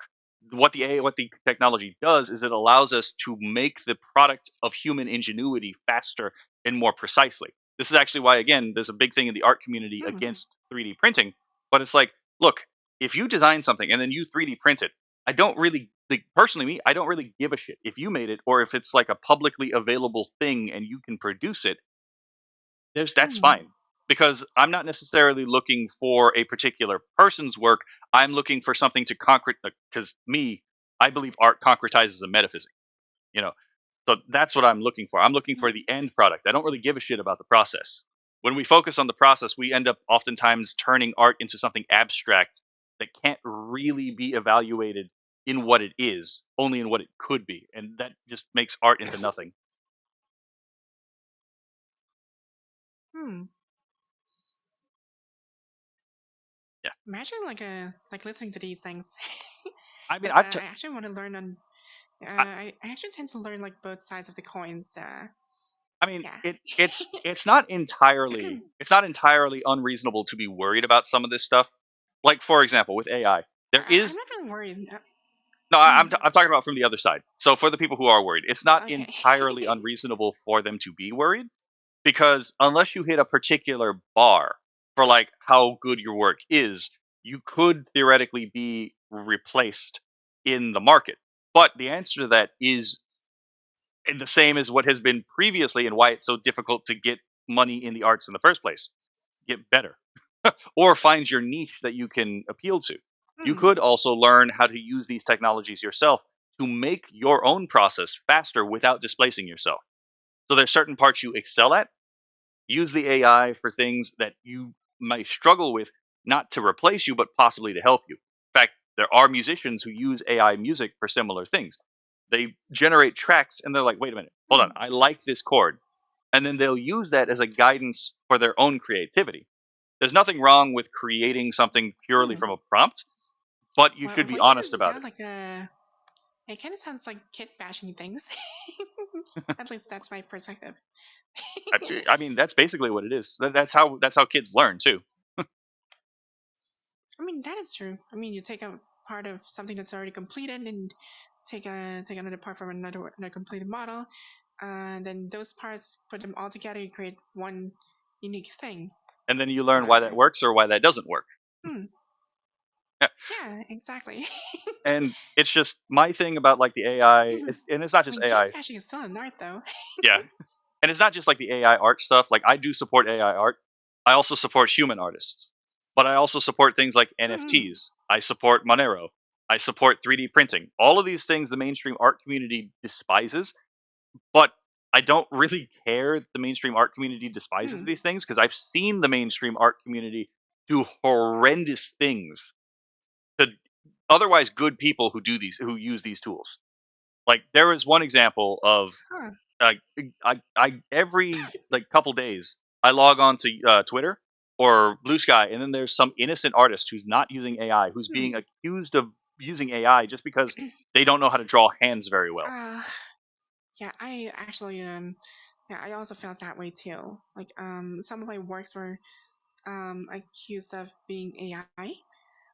What the technology does is it allows us to make the product of human ingenuity faster and more precisely. This is actually why, again, there's a big thing in the art community against 3D printing. But it's like, look, if you design something and then you 3D print it, I don't really, like, personally, me, I don't really give a shit if you made it, or if it's like a publicly available thing and you can produce it. That's fine, because I'm not necessarily looking for a particular person's work. I'm looking for something to concrete, because I believe art concretizes a metaphysic. You know, so that's what I'm looking for. I'm looking for the end product. I don't really give a shit about the process. When we focus on the process, we end up oftentimes turning art into something abstract that can't really be evaluated in what it is, only in what it could be, and that just makes art into nothing. Yeah. Imagine like listening to these things. I mean, I actually want to learn on. I actually tend to learn like both sides of the coins. I mean, it's not entirely unreasonable to be worried about some of this stuff. Like, for example, with AI, there is I'm not really worried. no. I'm talking about from the other side. So for the people who are worried, it's not Okay. entirely unreasonable for them to be worried, because unless you hit a particular bar for like how good your work is, you could theoretically be replaced in the market. But the answer to that is the same as what has been previously, and why it's so difficult to get money in the arts in the first place. Get better. Or find your niche that you can appeal to. You could also learn how to use these technologies yourself to make your own process faster without displacing yourself. So there's certain parts you excel at. Use the AI for things that you might struggle with, not to replace you, but possibly to help you. In fact, there are musicians who use AI music for similar things. They generate tracks and they're like, wait a minute, hold on, I like this chord. And then they'll use that as a guidance for their own creativity. There's nothing wrong with creating something purely from a prompt, but you should be For you to honest about it. sound like it kind of sounds like kid bashing things. At least that's my perspective. I mean, that's basically what it is. That's how kids learn too. I mean, that is true. I mean, you take a part of something that's already completed and take another part from another completed model, and then those parts, put them all together, you create one unique thing. And then you learn why that works or why that doesn't work. Yeah, exactly. And it's just my thing about like the AI. It's not just AI. Kid bashing is still an art, though. Yeah, and it's not just like the AI art stuff. Like I do support AI art. I also support human artists, but I also support things like NFTs. I support Monero. I support 3D printing. All of these things the mainstream art community despises, but I don't really care that the mainstream art community despises these things because I've seen the mainstream art community do horrendous things to otherwise good people who use these tools. Like there is one example of I every like couple days I log on to Twitter or Blue Sky, and then there's some innocent artist who's not using AI who's being accused of using AI just because they don't know how to draw hands very well. Yeah, I actually yeah, I also felt that way too. Like some of my works were accused of being AI.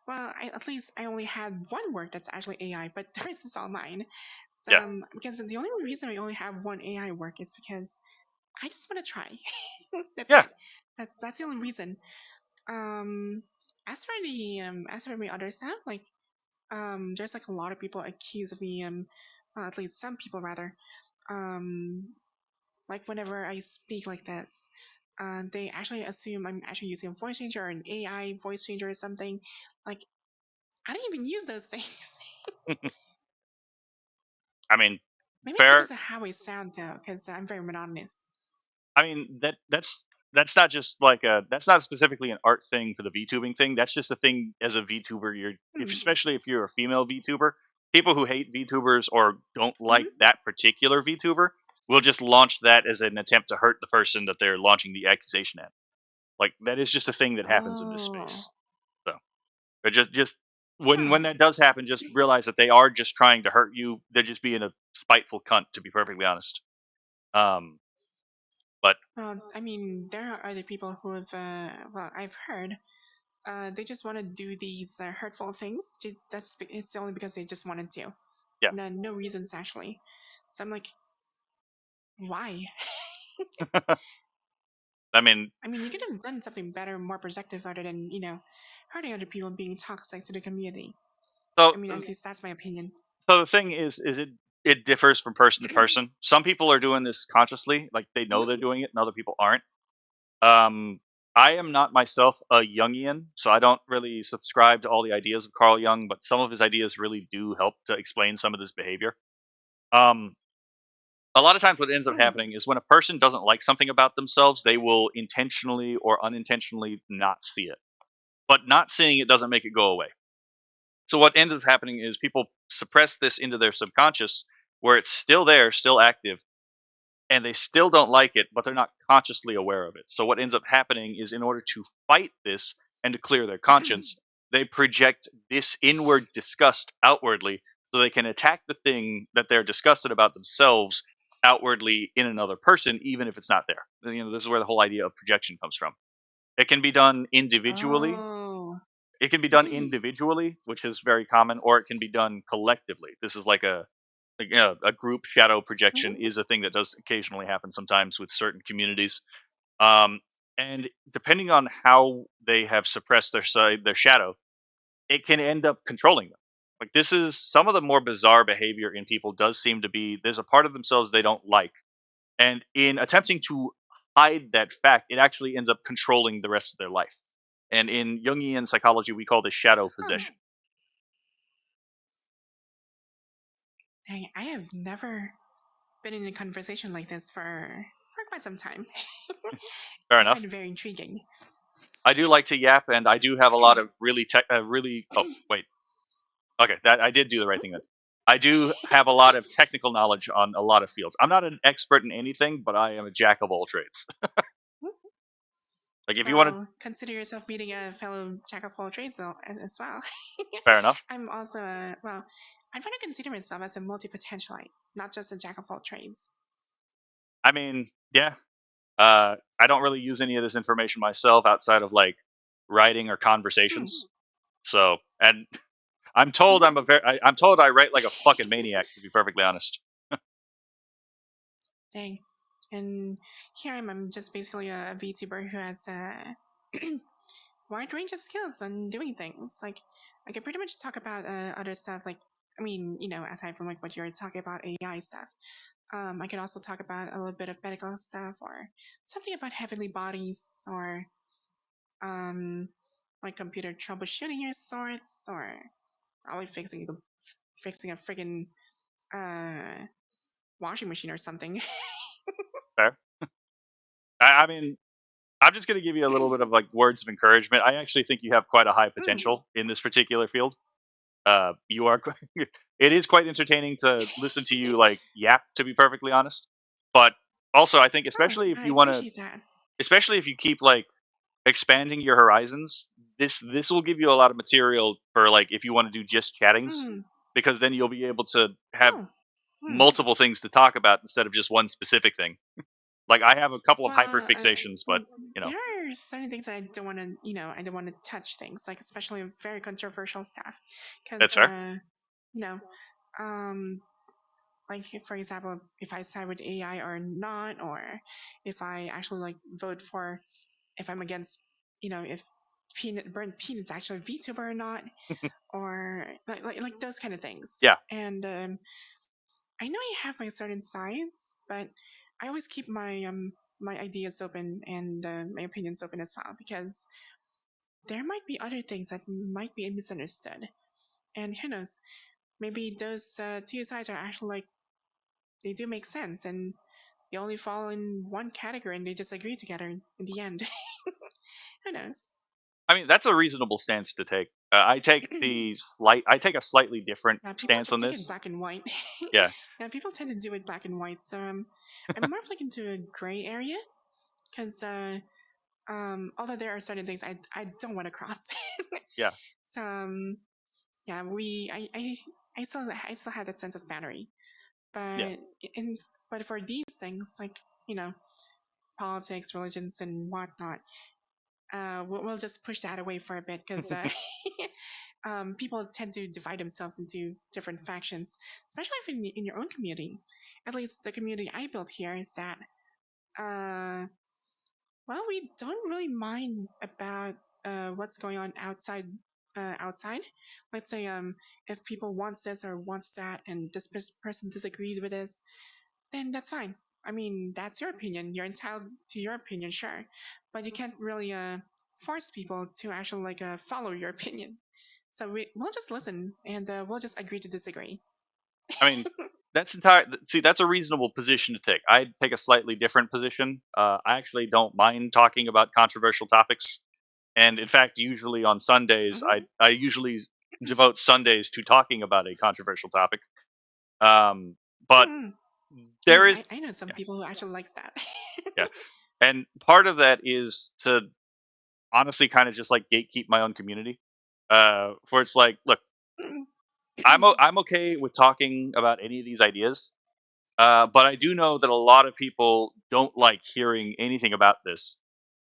Well, at least I only had one work that's actually AI, but the rest is all mine. So, because the only reason I only have one AI work is because I just want to try. That's it. That's the only reason. As for my other stuff, like there's like a lot of people accused of me, well, at least some people rather, like whenever I speak like this, they actually assume I'm actually using a voice changer or an AI voice changer or something. Like I don't even use those things. I mean, Maybe fair. it's because of how I sound though, because I'm very monotonous. I mean that's not just like that's not specifically an art thing for the VTubing thing. That's just a thing as a VTuber. Especially if you're a female VTuber, people who hate VTubers or don't like that particular VTuber will just launch that as an attempt to hurt the person that they're launching the accusation at. Like that is just a thing that happens in this space. So, but just when that does happen, just realize that they are just trying to hurt you. They're just being a spiteful cunt, to be perfectly honest. But well, I mean, there are other people who have. Well, I've heard. They just want to do these hurtful things. It's only because they just wanted to. Yeah. No reasons actually. So I'm like, why? I mean, you could have done something better, more productive, other than hurting other people and being toxic to the community. So at least that's my opinion. So the thing is it differs from person to person. Some people are doing this consciously, like they know they're doing it, and other people aren't. I am not myself a Jungian, so I don't really subscribe to all the ideas of Carl Jung, but some of his ideas really do help to explain some of this behavior. A lot of times what ends up happening is when a person doesn't like something about themselves, they will intentionally or unintentionally not see it. But not seeing it doesn't make it go away. So what ends up happening is people suppress this into their subconscious where it's still there, still active, and they still don't like it, but they're not consciously aware of it. So what ends up happening is in order to fight this and to clear their conscience, they project this inward disgust outwardly so they can attack the thing that they're disgusted about themselves outwardly in another person, even if it's not there. This is where the whole idea of projection comes from. It can be done individually. It can be done individually, which is very common, or it can be done collectively. This is like a group shadow projection is a thing that does occasionally happen sometimes with certain communities. And depending on how they have suppressed their shadow, it can end up controlling them. Like this is some of the more bizarre behavior in people does seem to be there's a part of themselves they don't like. And in attempting to hide that fact, it actually ends up controlling the rest of their life. And in Jungian psychology, we call this shadow possession. I have never been in a conversation like this for quite some time. Fair I enough. find it very intriguing. I do like to yap, and I do have a lot of really. Oh wait, okay, that I did do the right thing then. I do have a lot of technical knowledge on a lot of fields. I'm not an expert in anything, but I am a jack of all trades. Like if you want to, Well, consider yourself meeting a fellow jack of all trades as well. fair enough. I'm also well, I'd rather consider myself as a multi-potentialite, not just a jack of all trades. I mean, yeah. I don't really use any of this information myself outside of like writing or conversations. So, and I'm told I'm told I write like a fucking maniac, to be perfectly honest. Dang. And here I'm just basically a VTuber who has a wide range of skills on doing things. Like, I can pretty much talk about other stuff. Like, I mean, aside from like what you're talking about AI stuff, I can also talk about a little bit of medical stuff or something about heavenly bodies or like computer troubleshooting of sorts or probably fixing a friggin' washing machine or something. Fair. I mean, I'm just going to give you a little bit of like words of encouragement. I actually think you have quite a high potential in this particular field. You are. It is quite entertaining to listen to you like yap, to be perfectly honest. But also, I think especially if I you want to, appreciate that. especially if you keep like expanding your horizons, this will give you a lot of material for like if you want to do just chattings, because then you'll be able to have multiple things to talk about instead of just one specific thing. Like I have a couple of hyperfixations, but there are certain things that I don't want to, I don't want to touch things, like especially very controversial stuff, because that's fair. Like for example, if I side with AI or not, or if I actually like vote for, if I'm against, if burnt peanuts actually VTuber or not, or like those kind of things. Yeah. And I know I have my certain sides, but I always keep my my ideas open and my opinions open as well, because there might be other things that might be misunderstood, and who knows, maybe those two sides are actually like, they do make sense, and they only fall in one category and they just agree together in the end. Who knows? I mean, that's a reasonable stance to take. I take a slightly different People stance just on take it this. black and white. Yeah. Yeah, people tend to do it black and white. So I'm more of like into a gray area, because although there are certain things I don't want to cross. Yeah. So yeah, I still have that sense of boundary, but but for these things, like politics, religions, and whatnot, we'll just push that away for a bit, because people tend to divide themselves into different factions, especially if in your own community. At least the community I built here is that, well, we don't really mind about what's going on outside. Outside, let's say, if people wants this or wants that, and this person disagrees with this, then that's fine. I mean, that's your opinion. You're entitled to your opinion, sure, but you can't really force people to actually like follow your opinion. So we'll just listen, and we'll just agree to disagree. I mean, that's a reasonable position to take. I take a slightly different position. I actually don't mind talking about controversial topics, and in fact, usually on Sundays, I usually devote Sundays to talking about a controversial topic. But there is, I know some people who actually likes that. yeah, and part of that is to honestly kind of just like gatekeep my own community. For it's like, look, I'm okay with talking about any of these ideas, but I do know that a lot of people don't like hearing anything about this.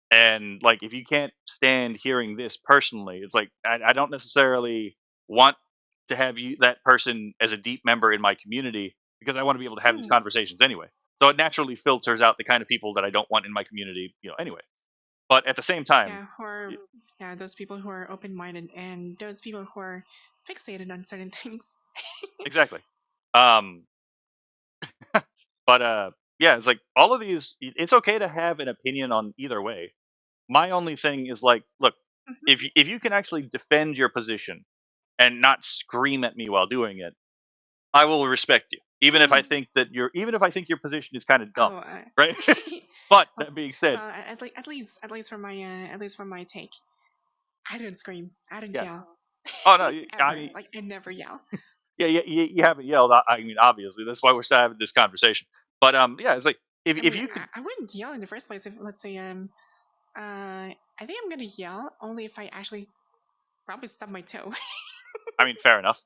And like, if you can't stand hearing this personally, it's like I don't necessarily want to have that person as a deep member in my community, because I want to be able to have these conversations anyway. So it naturally filters out the kind of people that I don't want in my community, anyway. But at the same time, those people who are open-minded and those people who are fixated on certain things. exactly. But yeah, it's like all of these. It's okay to have an opinion on either way. My only thing is like, look, if you can actually defend your position and not scream at me while doing it, I will respect you, even if I think that even if I think your position is kind of dumb, right? But that being said, well, at least for my take, I don't scream, I don't yeah. yell. Oh no, Ever. I mean, Like I never yell. yeah, you haven't yelled. I mean, obviously, that's why we're still having this conversation. But yeah, it's like I if mean, you could, I wouldn't yell in the first place if, let's say, I think I'm gonna yell only if I actually probably stub my toe. I mean, fair enough.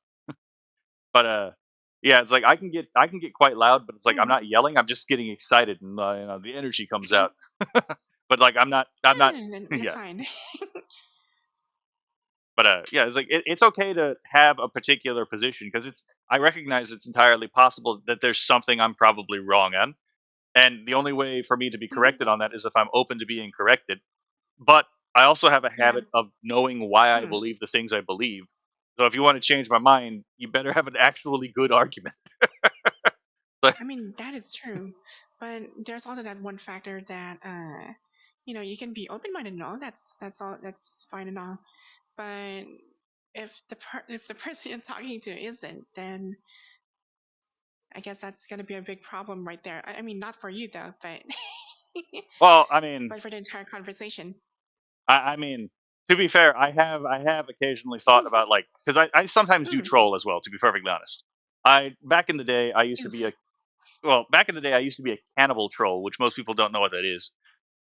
But yeah, it's like I can get quite loud, but it's like I'm not yelling. I'm just getting excited, and the energy comes out. But like I'm not, That's yeah. fine. But yeah, it's like it's okay to have a particular position because I recognize it's entirely possible that there's something I'm probably wrong on, and the only way for me to be corrected on that is if I'm open to being corrected. But I also have a Yeah. habit of knowing why I believe the things I believe. So if you want to change my mind, you better have an actually good argument. I mean, that is true, but there's also that one factor that you can be open-minded and all. That's all. That's fine and all. But if the person you're talking to isn't, then I guess that's gonna be a big problem right there. I mean, not for you though, but Well, I mean, but for the entire conversation. I mean, to be fair, I have occasionally thought about like because I sometimes do troll as well. To be perfectly honest, back in the day I used to be a cannibal troll, which most people don't know what that is.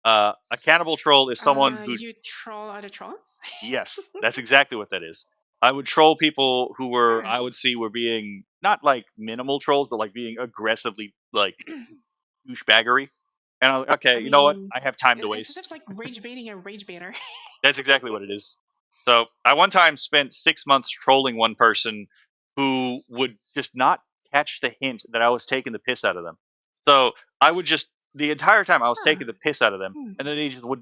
A cannibal troll is someone who You troll other trolls. yes, that's exactly what that is. I would troll people who were Huh. I would see were being not like minimal trolls, but like being aggressively like douchebaggery. And I'm like, okay, I you know what? mean, I have time to it's as waste. if like rage baiting a rage baiter. That's exactly what it is. So I one time spent 6 months trolling one person who would just not catch the hint that I was taking the piss out of them. So I would just the entire time I was Huh. taking the piss out of them, and then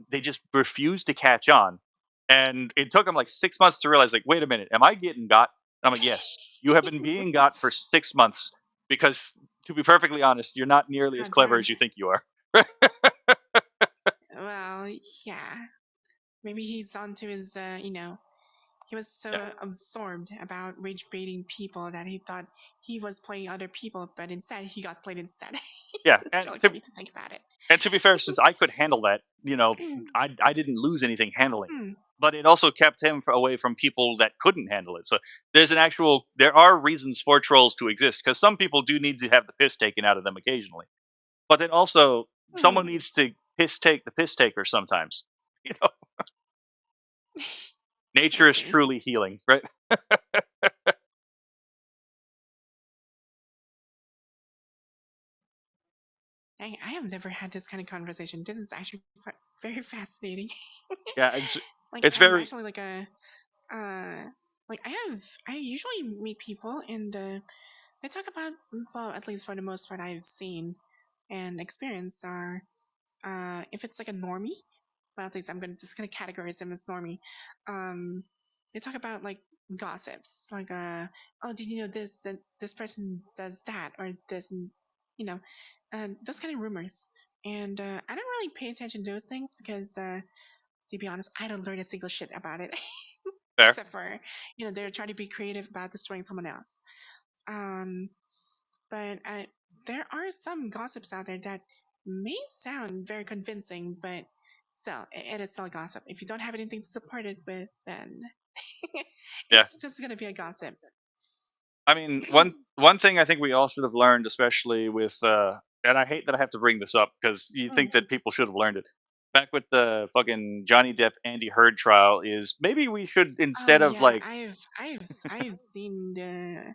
they just refused to catch on. And it took them like 6 months to realize, like, wait a minute, am I getting got? I'm like, yes, you have been being got for 6 months because, to be perfectly honest, you're not nearly as God clever damn. as you think you are. Well, yeah. Maybe he's onto his, he was so absorbed about rage baiting people that he thought he was playing other people, but instead he got played instead. Yeah, It's really funny to think about it. and to be fair, since I could handle that, I didn't lose anything handling. But it also kept him away from people that couldn't handle it. So there are reasons for trolls to exist because some people do need to have the piss taken out of them occasionally. But then also someone needs to take the piss taker sometimes. You know, nature is truly healing, right? I have never had this kind of conversation. This is actually very fascinating. Yeah, like it's I'm very actually like a like I usually meet people and they talk about, well, at least for the most part I've seen and experienced are if it's like a normie, well, at least I'm just gonna categorize them as normie. They talk about like gossips, like oh, did you know this, that this person does that or this, and you know, those kind of rumors. And I don't really pay attention to those things because, to be honest, I don't learn a single shit about it, fair. except for they're trying to be creative about destroying someone else. But there are some gossips out there that may sound very convincing, but still, it is still gossip. If you don't have anything to support it with, then it's just gonna be a gossip. I mean, one thing I think we all should have learned, especially with, and I hate that I have to bring this up because you think that people should have learned it. Back with the fucking Johnny Depp Andy Heard trial, is maybe we should instead of like I've seen the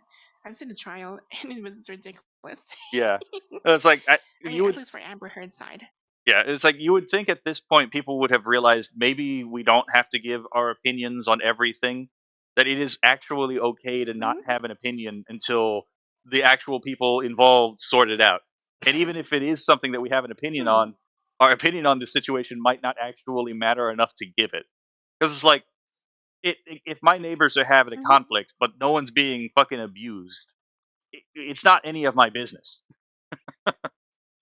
trial and it was ridiculous. yeah, it's like I mean, you at would least for Amber Heard's side. yeah, it's like you would think at this point people would have realized maybe we don't have to give our opinions on everything. That it is actually okay to not have an opinion until the actual people involved sort it out. And even if it is something that we have an opinion on, our opinion on the situation might not actually matter enough to give it. Because it's like, if my neighbors are having a conflict, but no one's being fucking abused, it's not any of my business.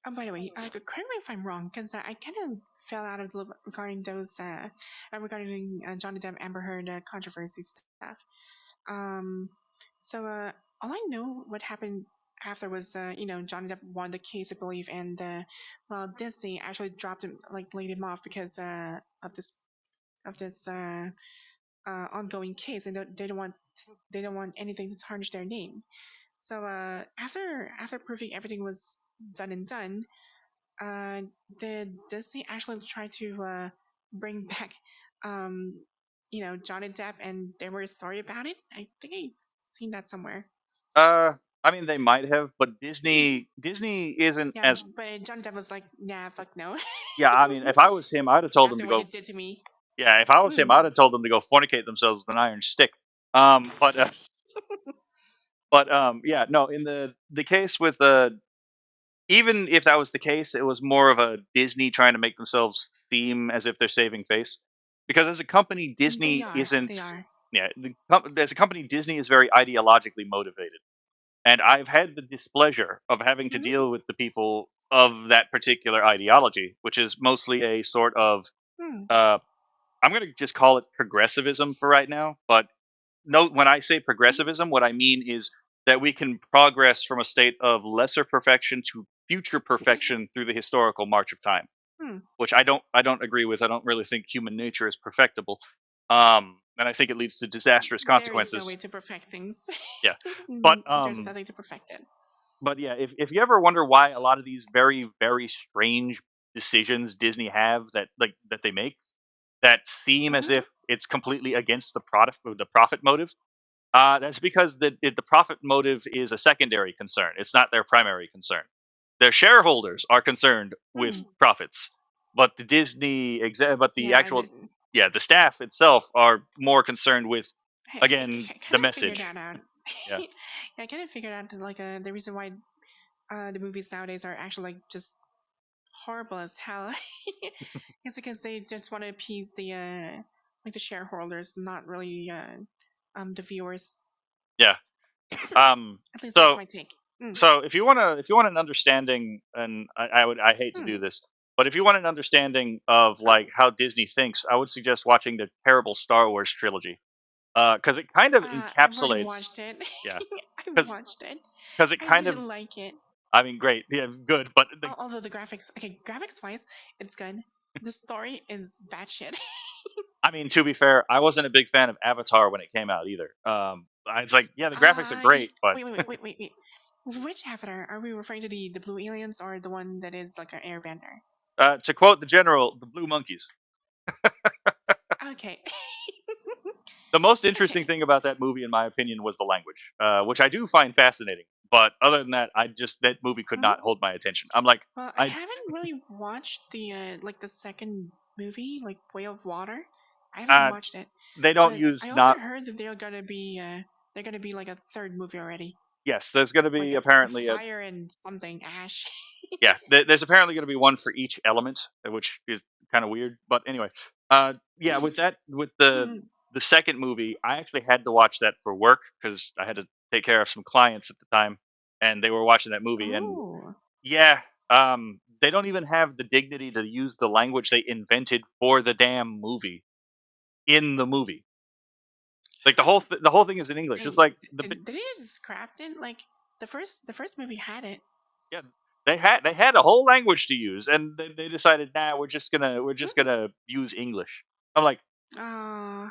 Oh, by the way, correct me if I'm wrong, because I kind of fell out of the loop regarding those, regarding Johnny Depp Amber Heard controversy stuff. So all I know what happened after was, Johnny Depp won the case, I believe, and well, Disney actually dropped him, like laid him off because of this ongoing case, and they don't want anything to tarnish their name. So after proving everything was done and done, did Disney actually try to bring back, um, Johnny Depp, and they were sorry about it? I think I've seen that somewhere. I mean, they might have, but Disney isn't Yeah, as but Johnny Depp was like, nah, fuck no. yeah. I mean, if I was him, I'd have told them After to what go. it did to me. Yeah, if I was him, I'd have told them to go fornicate themselves with an iron stick. Yeah, no. In the case with even if that was the case, it was more of a Disney trying to make themselves seem as if they're saving face. Because as a company, They Disney are. isn't. They are. Yeah, as a company, Disney is very ideologically motivated, and I've had the displeasure of having to Mhm. deal with the people of that particular ideology, which is mostly a sort of Hmm. I'm going to just call it progressivism for right now. But note when I say progressivism, what I mean is that we can progress from a state of lesser perfection to future perfection through the historical march of time, Hmm. which I don't agree with. I don't really think human nature is perfectible, and I think it leads to disastrous There is no way consequences. to perfect things. Yeah, but There's nothing to perfect it. but yeah, if you ever wonder why a lot of these very very strange decisions Disney have that they make that seem as Mhm. if it's completely against the profit motive. That's because the profit motive is a secondary concern. It's not their primary concern. Their shareholders are concerned with Hmm. profits, but but the Yeah, actual the staff itself are more concerned with again I the kind of figured message. that out. Yeah, Yeah, I kind of figured out that, like, the reason why the movies nowadays are actually, like, just horrible as hell. It's because they just want to appease the like the shareholders, not really the viewers. yeah. Um. At least that's So my take. Mm. so if you want an understanding, and I hate to Mm. do this, but if you want an understanding of Huh? like how Disney thinks, I would suggest watching the terrible Star Wars trilogy because it kind of I've already encapsulates. watched it. Yeah, I've because watched it. it I kind of. didn't like it. I mean, great, yeah, good, but Although the graphics, okay, graphics wise, it's good. The story is batshit. I mean, to be fair, I wasn't a big fan of Avatar when it came out either. It's like, yeah, the graphics are great, but Wait. Which avatar are we referring to? The blue aliens or the one that is like an airbender? to quote the general, the Blue Monkeys. Okay. The most interesting Okay. thing about that movie, in my opinion, was the language, which I do find fascinating. But other than that, that movie could Mhm. not hold my attention. I'm like, Well, I I haven't really watched the like the second movie, like Way of Water. I haven't uh, watched it, they don't but use I also not. heard that they're gonna be like a third movie already, Yes, there's going to like be a apparently a fire and something ash. yeah. There's apparently going to be one for each element, which is kind of weird. But anyway, yeah, with Hmm. the second movie, I actually had to watch that for work because I had to take care of some clients at the time, and they were watching that movie, and Oh. yeah, they don't even have the dignity to use the language they invented for the damn movie in the movie. Like Huh. the whole thing is in English. It's And like did they just scrapped it? Like the first movie had it. yeah, they had a whole language to use, and they decided, nah, we're just Hmm. gonna use English. I'm like, Uh,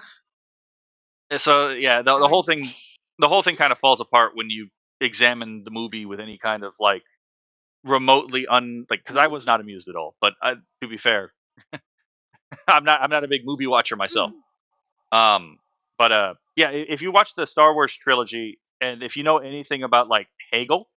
so yeah, darn. the whole thing kind of falls apart when you examine the movie with any kind of like remotely because I Mhm. was not amused at all. But to be fair, I'm not a big movie watcher myself. Hmm. Um, but yeah, if you watch the Star Wars trilogy, and if you know anything about like Hegel,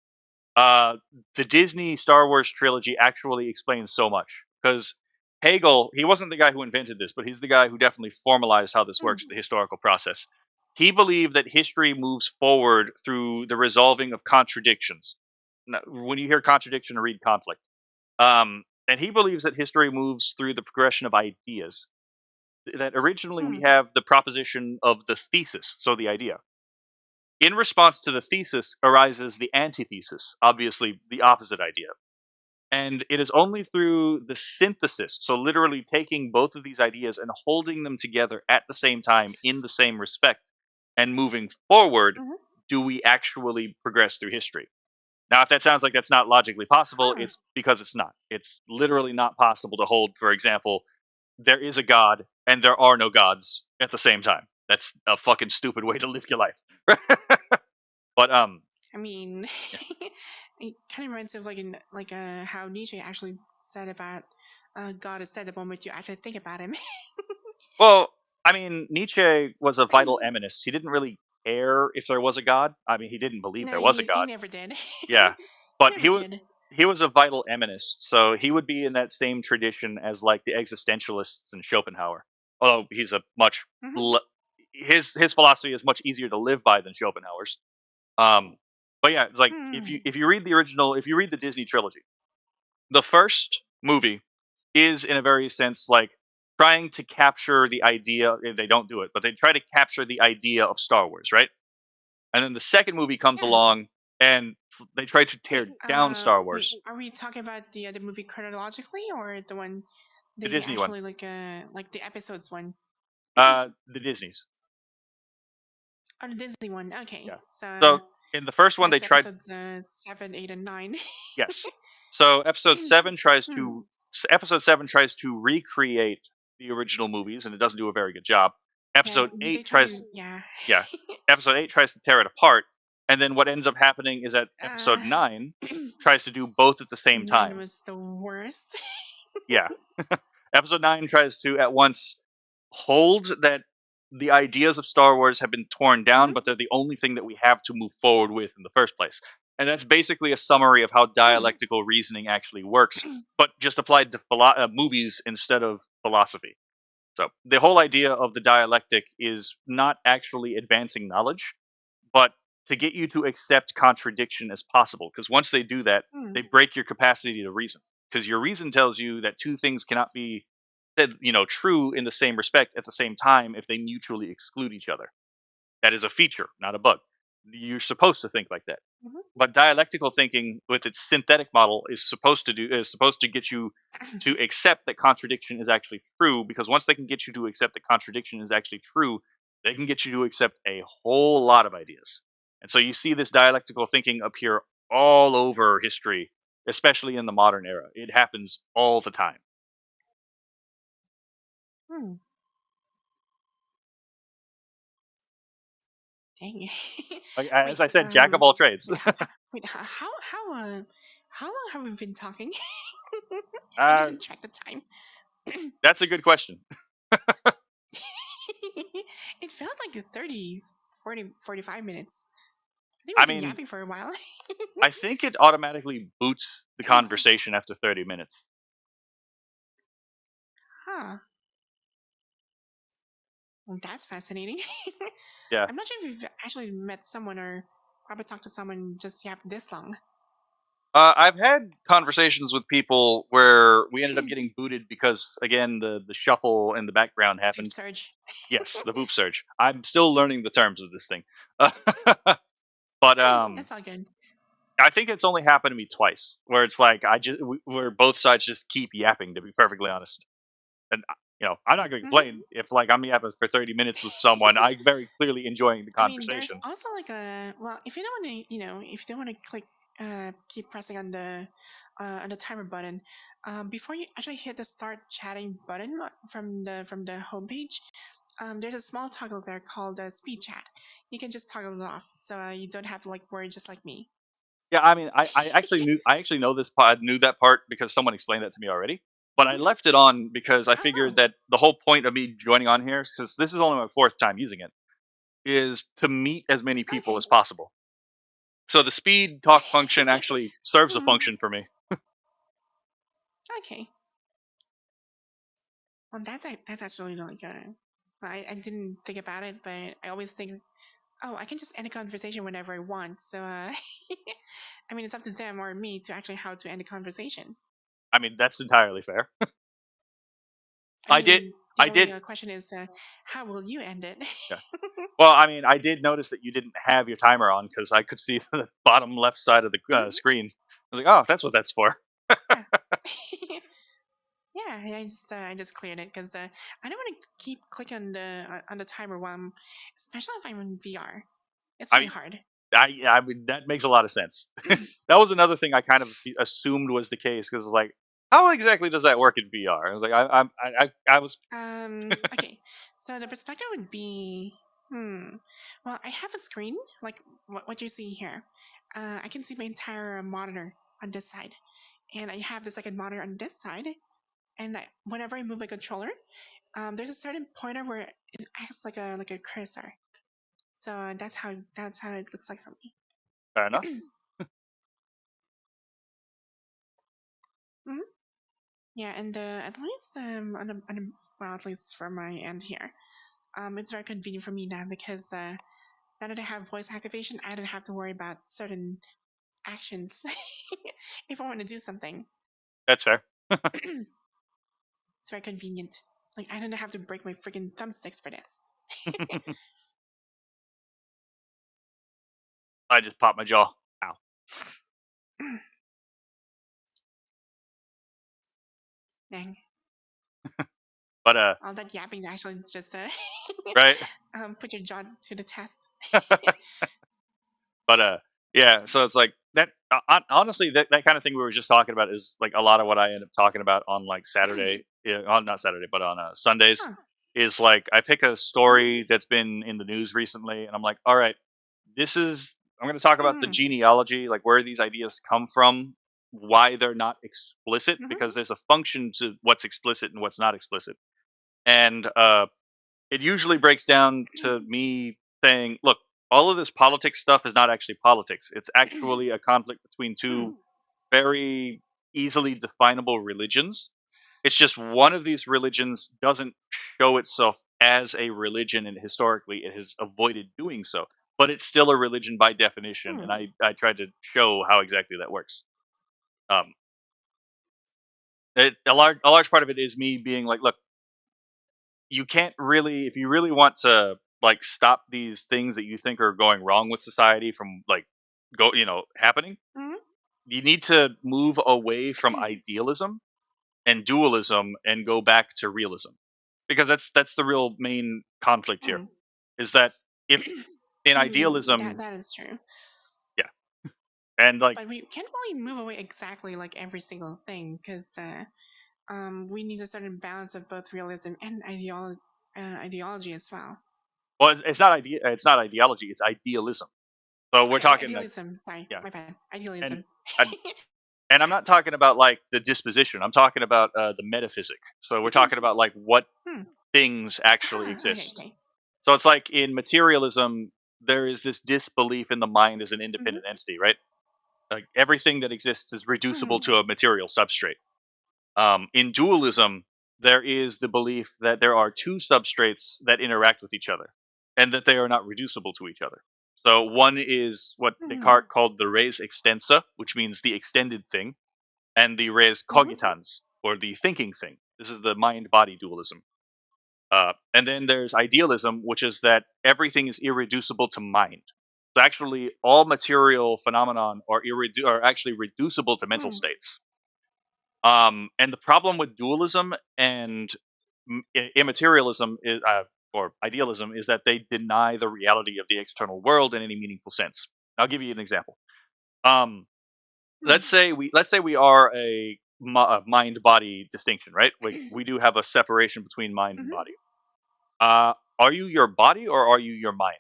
uh, the Disney Star Wars trilogy actually explains so much because Hegel, he wasn't the guy who invented this, but he's the guy who definitely formalized how this Hmm. works, the historical process. He believed that history moves forward through the resolving of contradictions. Now, when you hear contradiction, read conflict. And he believes that history moves through the progression of ideas. That originally we Hmm. have the proposition of the thesis, so the idea. In response to the thesis arises the antithesis, obviously the opposite idea. And it is only through the synthesis, so literally taking both of these ideas and holding them together at the same time in the same respect and moving forward, Mhm. do we actually progress through history? Now, if that sounds like that's not logically possible, Huh. it's because it's not. It's literally not possible to hold, for example, there is a god and there are no gods at the same time. That's a fucking stupid way to live your life. But I mean, yeah. it kind of reminds me of how Nietzsche actually said about God is dead the moment you actually think about him. Well, I mean, Nietzsche was a vital eminist. He didn't really care if there was a god. I mean, he didn't believe No, there was a he god. never did. Yeah, He but never did. he was a vital eminist, so he would be in that same tradition as like the existentialists and Schopenhauer. Although he's a much Hmm. his philosophy is much easier to live by than Schopenhauer's. Um, but yeah, it's like Hmm. if you read the original, if you read the Disney trilogy, the first movie is in a very sense like trying to capture the idea. They don't do it, but they try to capture the idea of Star Wars, right? And then the second movie comes Yeah. along and they try to tear Wait, down Star wait, Wars. are we talking about the movie chronologically or the one The they Disney one. actually like the episodes one? The Disney's. Oh, the Disney one. Okay, Yeah. so So in the first one, they that's tried. episodes 7, 8, and 9. Yes. So Hmm. episode seven tries to recreate the original movies, and it doesn't do a very good job. Yeah, Episode they eight try tries, to. Yeah. yeah. Episode eight tries to tear it apart, and then what ends up happening is that uh, episode nine tries to do both at the same 9 time. was the worst. Yeah. Episode 9 tries to at once hold that the ideas of Star Wars have been torn down, but they're the only thing that we have to move forward with in the first place. And that's basically a summary of how dialectical reasoning actually works, but just applied to movies instead of philosophy. So the whole idea of the dialectic is not actually advancing knowledge, but to get you to accept contradiction as possible. Because once they do that, Hmm. they break your capacity to reason. Because your reason tells you that two things cannot be said, true in the same respect at the same time if they mutually exclude each other. That is a feature, not a bug. You're supposed to think like that. Mhm. But dialectical thinking, with its synthetic model, is supposed to get you to accept that contradiction is actually true. Because once they can get you to accept that contradiction is actually true, they can get you to accept a whole lot of ideas. And so you see this dialectical thinking appear all over history, especially in the modern era. It happens all the time. Hmm. Dang. Like, Wait. as I said, jack of all trades. Wait. Wait. How long have we been talking? I just uh, didn't track the time. that's a good question. It felt like 30, 40, 45 minutes. I think I we've been mean, yapping for a while. I think it automatically boots the conversation after 30 minutes. Huh. Well, that's fascinating. Yeah. I'm not sure if you've actually met someone or probably talked to someone just yapped this long. I've had conversations with people where we ended up getting booted because, again, the shuffle in the background Vape happened. surge. Yes, the Voop surge. I'm still learning the terms of this thing. But That's all good. I think it's only happened to me twice, where it's like where both sides just keep yapping. To be perfectly honest, and I'm not going to complain if like I'm yapping for 30 minutes with someone. I'm very clearly enjoying the I mean, there's conversation. also like if you don't want to, if you don't want to click, keep pressing on the timer button, before you actually hit the start chatting button from the homepage, there's a small toggle there called speed chat. You can just toggle it off, so you don't have to like worry just like me. Yeah, I mean, I actually know this part. I knew that part because someone explained that to me already. But I left it on because I figured Oh. that the whole point of me joining on here, since this is only my fourth time using it, is to meet as many people Okay. as possible. So the speed talk function actually serves a Mhm. function for me. Okay. Well, that's actually really good. I didn't think about it, but I always think, oh, I can just end a conversation whenever I want. So, I mean, it's up to them or me to actually how to end a conversation. I mean, that's entirely fair. I I did. mean, I the only did. question is, how will you end it? Yeah. Well, I mean, I did notice that you didn't have your timer on because I could see the bottom left side of the screen. I was like, oh, that's what that's for. Yeah. Yeah, I just cleared it because I don't want to keep clicking on the timer while especially if I'm in VR. It's I really mean, hard. I mean, that makes a lot of sense. That was another thing I kind of assumed was the case because, like, how exactly does that work in VR? I was like, I was. Okay, so the perspective would be, well, I have a screen like what you see here. I can see my entire monitor on this side, and I have the second monitor on this side. And whenever I move my controller, there's a certain pointer where it acts like a cursor. So that's how it looks like for me. Fair enough. Mhm. Yeah, and at least well, at least from my end here, it's very convenient for me now because now that I have voice activation, I don't have to worry about certain actions if I want to do something. That's fair. It's very convenient. Like I don't have to break my freaking thumbsticks for this. I just popped my jaw. Ow. Dang. But all that yapping actually just right. put your jaw to the test. But yeah. So it's like that. Honestly, that kind of thing we were just talking about is like a lot of what I end up talking about on like Saturday. On not Saturday, but on Sundays. Huh. Is like I pick a story that's been in the news recently, and I'm like, all right, this is. I'm going to talk about the genealogy, like where these ideas come from, why they're not explicit, because there's a function to what's explicit and what's not explicit. And it usually breaks down to me saying, look, all of this politics stuff is not actually politics. It's actually a conflict between two very easily definable religions. It's just one of these religions doesn't show itself as a religion, and historically it has avoided doing so. But it's still a religion by definition, and I tried to show how exactly that works. A large part of it is me being like, look, you can't really, if you really want to like stop these things that you think are going wrong with society from like happening, you need to move away from idealism and dualism and go back to realism, because that's the real main conflict here. Is that if in idealism, that is true. yeah, and like, but we can't really move away exactly like every single thing because we need a certain balance of both realism and ideology as well. well, it's not ideology, it's idealism. So we're talking idealism. Like, sorry, yeah, my bad. Idealism. And I'm not talking about like the disposition. I'm talking about the metaphysic. So we're talking about like what things actually exist. Okay. So it's like in materialism, there is this disbelief in the mind as an independent entity, right? Like everything that exists is reducible to a material substrate. In dualism, there is the belief that there are two substrates that interact with each other, and that they are not reducible to each other. So one is what Descartes called the res extensa, which means the extended thing, and the res cogitans, or the thinking thing. This is the mind-body dualism. And then there's idealism, which is that everything is irreducible to mind. So actually, all material phenomenon are actually reducible to mental states. And the problem with dualism and immaterialism is, or idealism, is that they deny the reality of the external world in any meaningful sense. I'll give you an example. Let's say we are a mind-body distinction, right? We do have a separation between mind and body. Are you your body or are you your mind?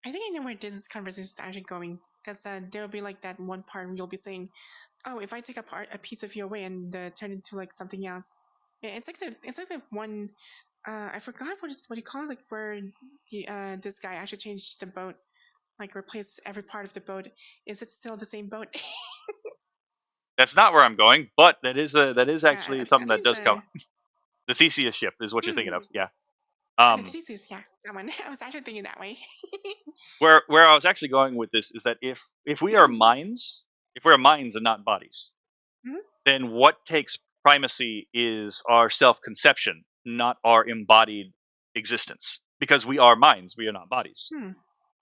I think I know where this conversation is actually going, because there will be like that one part where you'll be saying, "Oh, if I take a piece of you away and turn it into like something else." Yeah, it's like the one. I forgot what you call it, like where this guy actually changed the boat, like replace every part of the boat. Is it still the same boat? That's not where I'm going, but that is actually something that does come. The Theseus ship is what you're thinking of, yeah. The Theseus, yeah, that one. I was actually thinking that way. where I was actually going with this is that if we are minds, and not bodies, then what takes primacy is our self-conception, not our embodied existence. Because we are minds, we are not bodies.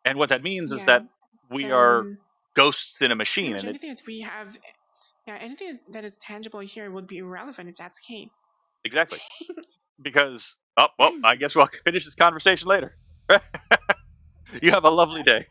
And what that means is that we are ghosts in a machine. And anything that we have, anything that is tangible here would be irrelevant if that's the case. Exactly. Because, I guess we'll finish this conversation later. You have a lovely day.